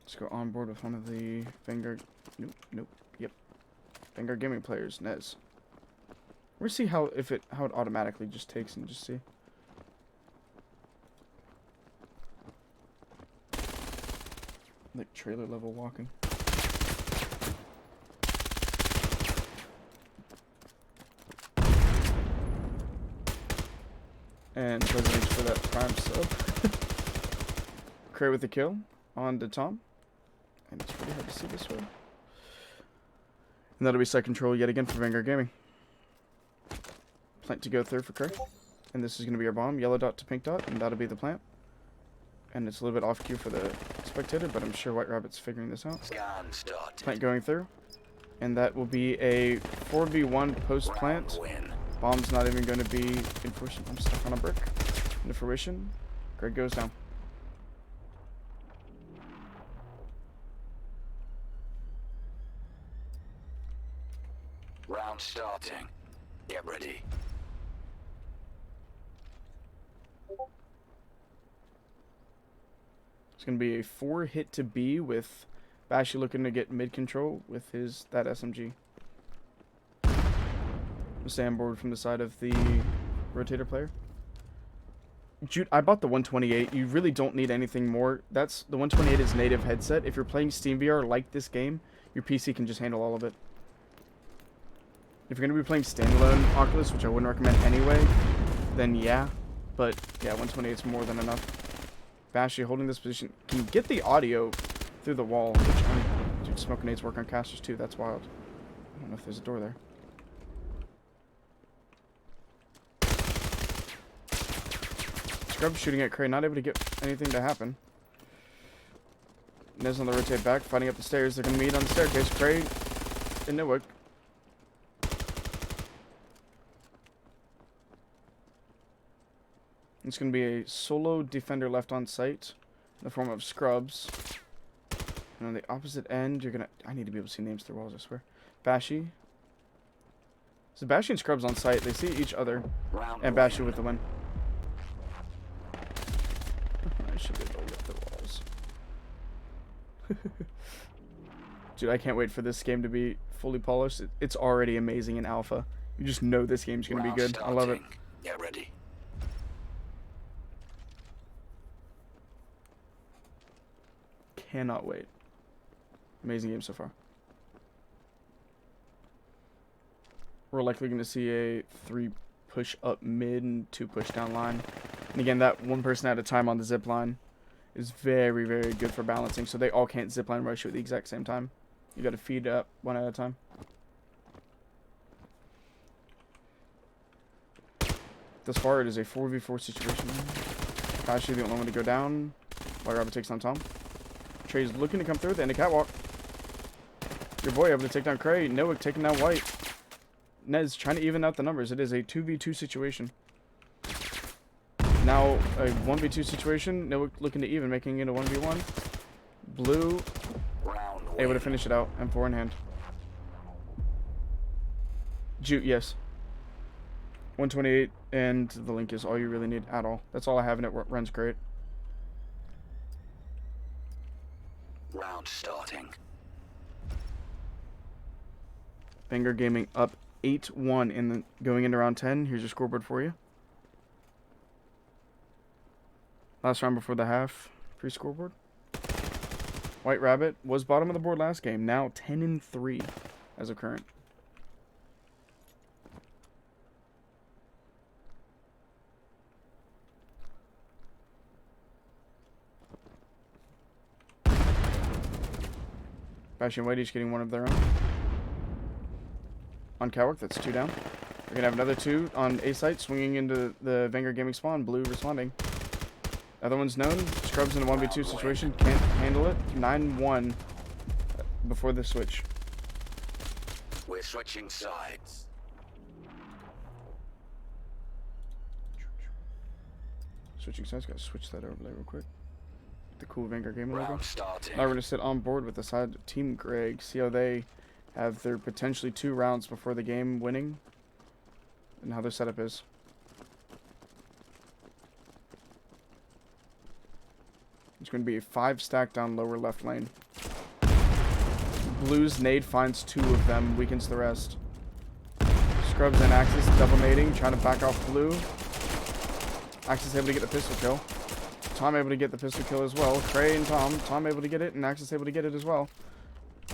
Speaker 1: Let's go on board with one of the Vanguard... Nope. Yep. Vanguard Gaming players, Nez. We'll see how it automatically just takes and just see. Like trailer level walking. And President for that prime sub. Cray with the kill on to Tom. And it's pretty hard to see this way. And that'll be side control yet again for Vanguard Gaming. Plant to go through for Cray. And this is going to be our bomb. Yellow dot to pink dot. And that'll be the plant. And it's a little bit off cue for the spectator, but I'm sure White Rabbit's figuring this out. Plant going through. And that will be a 4v1 post plant. Bomb's not even going to be in fruition. I'm stuck on a brick. Into fruition. Greg goes down.
Speaker 2: Round starting. Get ready.
Speaker 1: It's going to be a 4 hit to B with Bashy looking to get mid control with that SMG. Stay on board from the side of the rotator player. Jude, I bought the 128. You really don't need anything more. The 128 is native headset. If you're playing Steam VR like this game, your PC can just handle all of it. If you're going to be playing standalone Oculus, which I wouldn't recommend anyway, then yeah. But yeah, 128 is more than enough. Bashy holding this position can get the audio through the wall, which dude, smoke grenades work on casters too. That's wild. I don't know if there's a door there. Scrub shooting at Cray, not able to get anything to happen. Nez on the rotate back, fighting up the stairs. They're going to meet on the staircase. Cray and Nowik. It's going to be a solo defender left on site in the form of Scrubs. And on the opposite end, you're going to... I need to be able to see names through walls, I swear. Bashy. So Bashy and Scrubs on site. They see each other. And Bashy with the win. I should be able to get the walls. Dude, I can't wait for this game to be fully polished. It's already amazing in alpha. You just know this game's going to be good. I love it.
Speaker 2: Get ready.
Speaker 1: Cannot wait. Amazing game so far. We're likely going to see a 3 push up mid and 2 push down line. And again, that 1 person at a time on the zip line is very, very good for balancing. So they all can't zip line rush you at the exact same time. You got to feed up 1 at a time. Thus far, it is a 4v4 situation. Actually, the only one to go down. White Rabbit takes on Tom. Trey's looking to come through at the end of catwalk. Your boy able to take down Cray. Nowik taking down White. Nez trying to even out the numbers. It is a 2v2 situation. Now a 1v2 situation. Nowik looking to even, making it a 1v1. Blue able to finish it out. M4 in hand. Jute, yes. 128 and the link is all you really need at all. That's all I have and it runs great.
Speaker 2: Round starting.
Speaker 1: Vanguard Gaming up 8-1 in the going into round 10. Here's your scoreboard for you. Last round before the half, free scoreboard. White Rabbit was bottom of the board last game, now 10-3 as of current. Bashy and White each getting 1 of their own. On catwalk, that's 2 down. We're gonna have another 2 on A site, swinging into the Vanguard Gaming spawn. Blue responding. Other one's known. Scrubs in a 1v2 situation, can't handle it. 9-1 before the switch.
Speaker 2: We're switching sides.
Speaker 1: Switching sides, gotta switch that overlay real quick. The cool Vanguard Gaming logo.
Speaker 2: Starting.
Speaker 1: Now we're gonna sit on board with the side of Team Greg. See how they have their potentially 2 rounds before the game winning, and how their setup is. It's going to be a 5 stack down lower left lane. Blue's nade finds 2 of them, weakens the rest. Scrubs and Axis double nading, trying to back off blue. Axis able to get the pistol kill. Tom able to get the pistol kill as well. Trey and Tom able to get it, and Axis able to get it as well.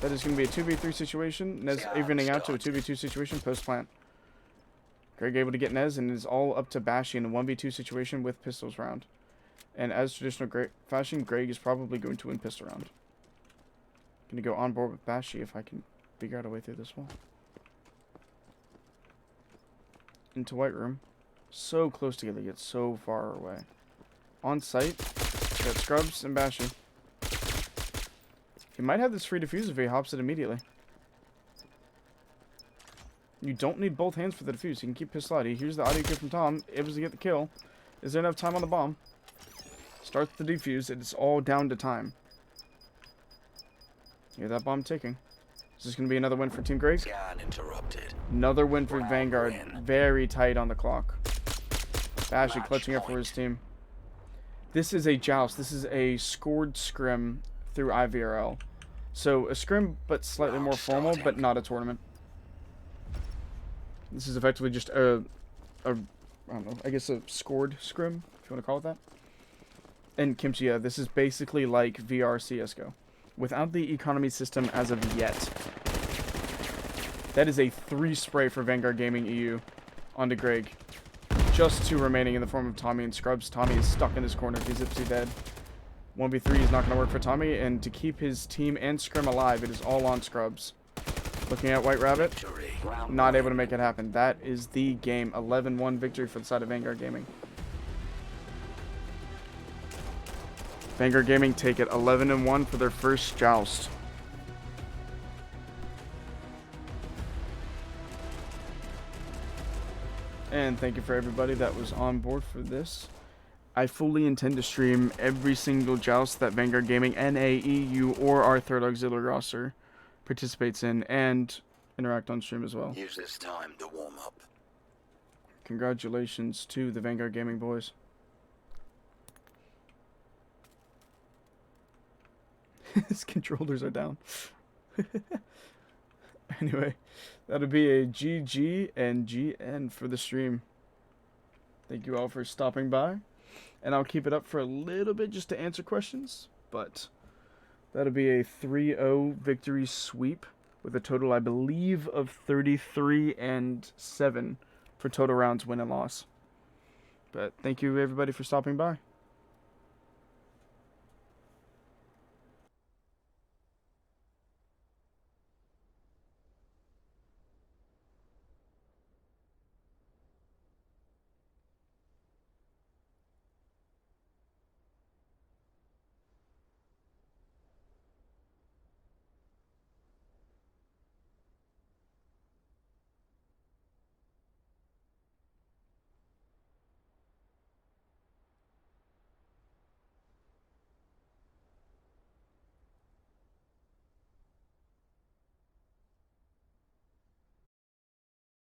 Speaker 1: That is going to be a 2v3 situation. Nez evening out to a 2v2 situation post-plant. Greg able to get Nez, and it is all up to Bashy in a 1v2 situation with pistols round. And as traditional fashion, Greg is probably going to win pistol round. Going to go on board with Bashy if I can figure out a way through this wall. Into White Room. So close together, yet so far away. On site, got Scrubs and Bashy. He might have this free defuse if he hops it immediately. You don't need both hands for the defuse. You can keep pistol out. Here's the audio cue from Tom. Able to get the kill. Is there enough time on the bomb? Start the defuse. It's all down to time. Hear that bomb ticking. Is this going to be another win for Team Greg?
Speaker 2: Scan interrupted.
Speaker 1: Another win for Vanguard.
Speaker 2: Win.
Speaker 1: Very tight on the clock. Bashy
Speaker 2: Match
Speaker 1: clutching up for
Speaker 2: point.
Speaker 1: his team. This is a joust. This is a scored scrim through IVRL. So a scrim, but slightly
Speaker 2: Round
Speaker 1: more formal,
Speaker 2: starting.
Speaker 1: but not a tournament. This is effectively just I don't know, I guess a scored scrim, if you want to call it that. And Kimchi, yeah, this is basically like VR CSGO. Without the economy system as of yet. That is a 3 spray for Vanguard Gaming EU onto Greg. Just 2 remaining in the form of Tommy and Scrubs. Tommy is stuck in his corner. He's ipsy dead. 1v3 is not going to work for Tommy, and to keep his team and Scrim alive, it is all on Scrubs. Looking at White Rabbit,
Speaker 2: Victory. Round
Speaker 1: not
Speaker 2: one.
Speaker 1: able to make it happen. That is the game. 11-1 victory for the side of Vanguard Gaming. Vanguard Gaming take it 11-1 for their first joust. And thank you for everybody that was on board for this. I fully intend to stream every single joust that Vanguard Gaming, NAEU, or our third auxiliary roster participates in, and interact on stream as well.
Speaker 2: Use this time to warm up.
Speaker 1: Congratulations to the Vanguard Gaming boys. His controllers are down. Anyway, that'll be a GG and GN for the stream. Thank you all for stopping by. And I'll keep it up for a little bit just to answer questions. But that'll be a 3-0 victory sweep with a total, I believe, of 33-7 for total rounds win and loss. But thank you everybody for stopping by.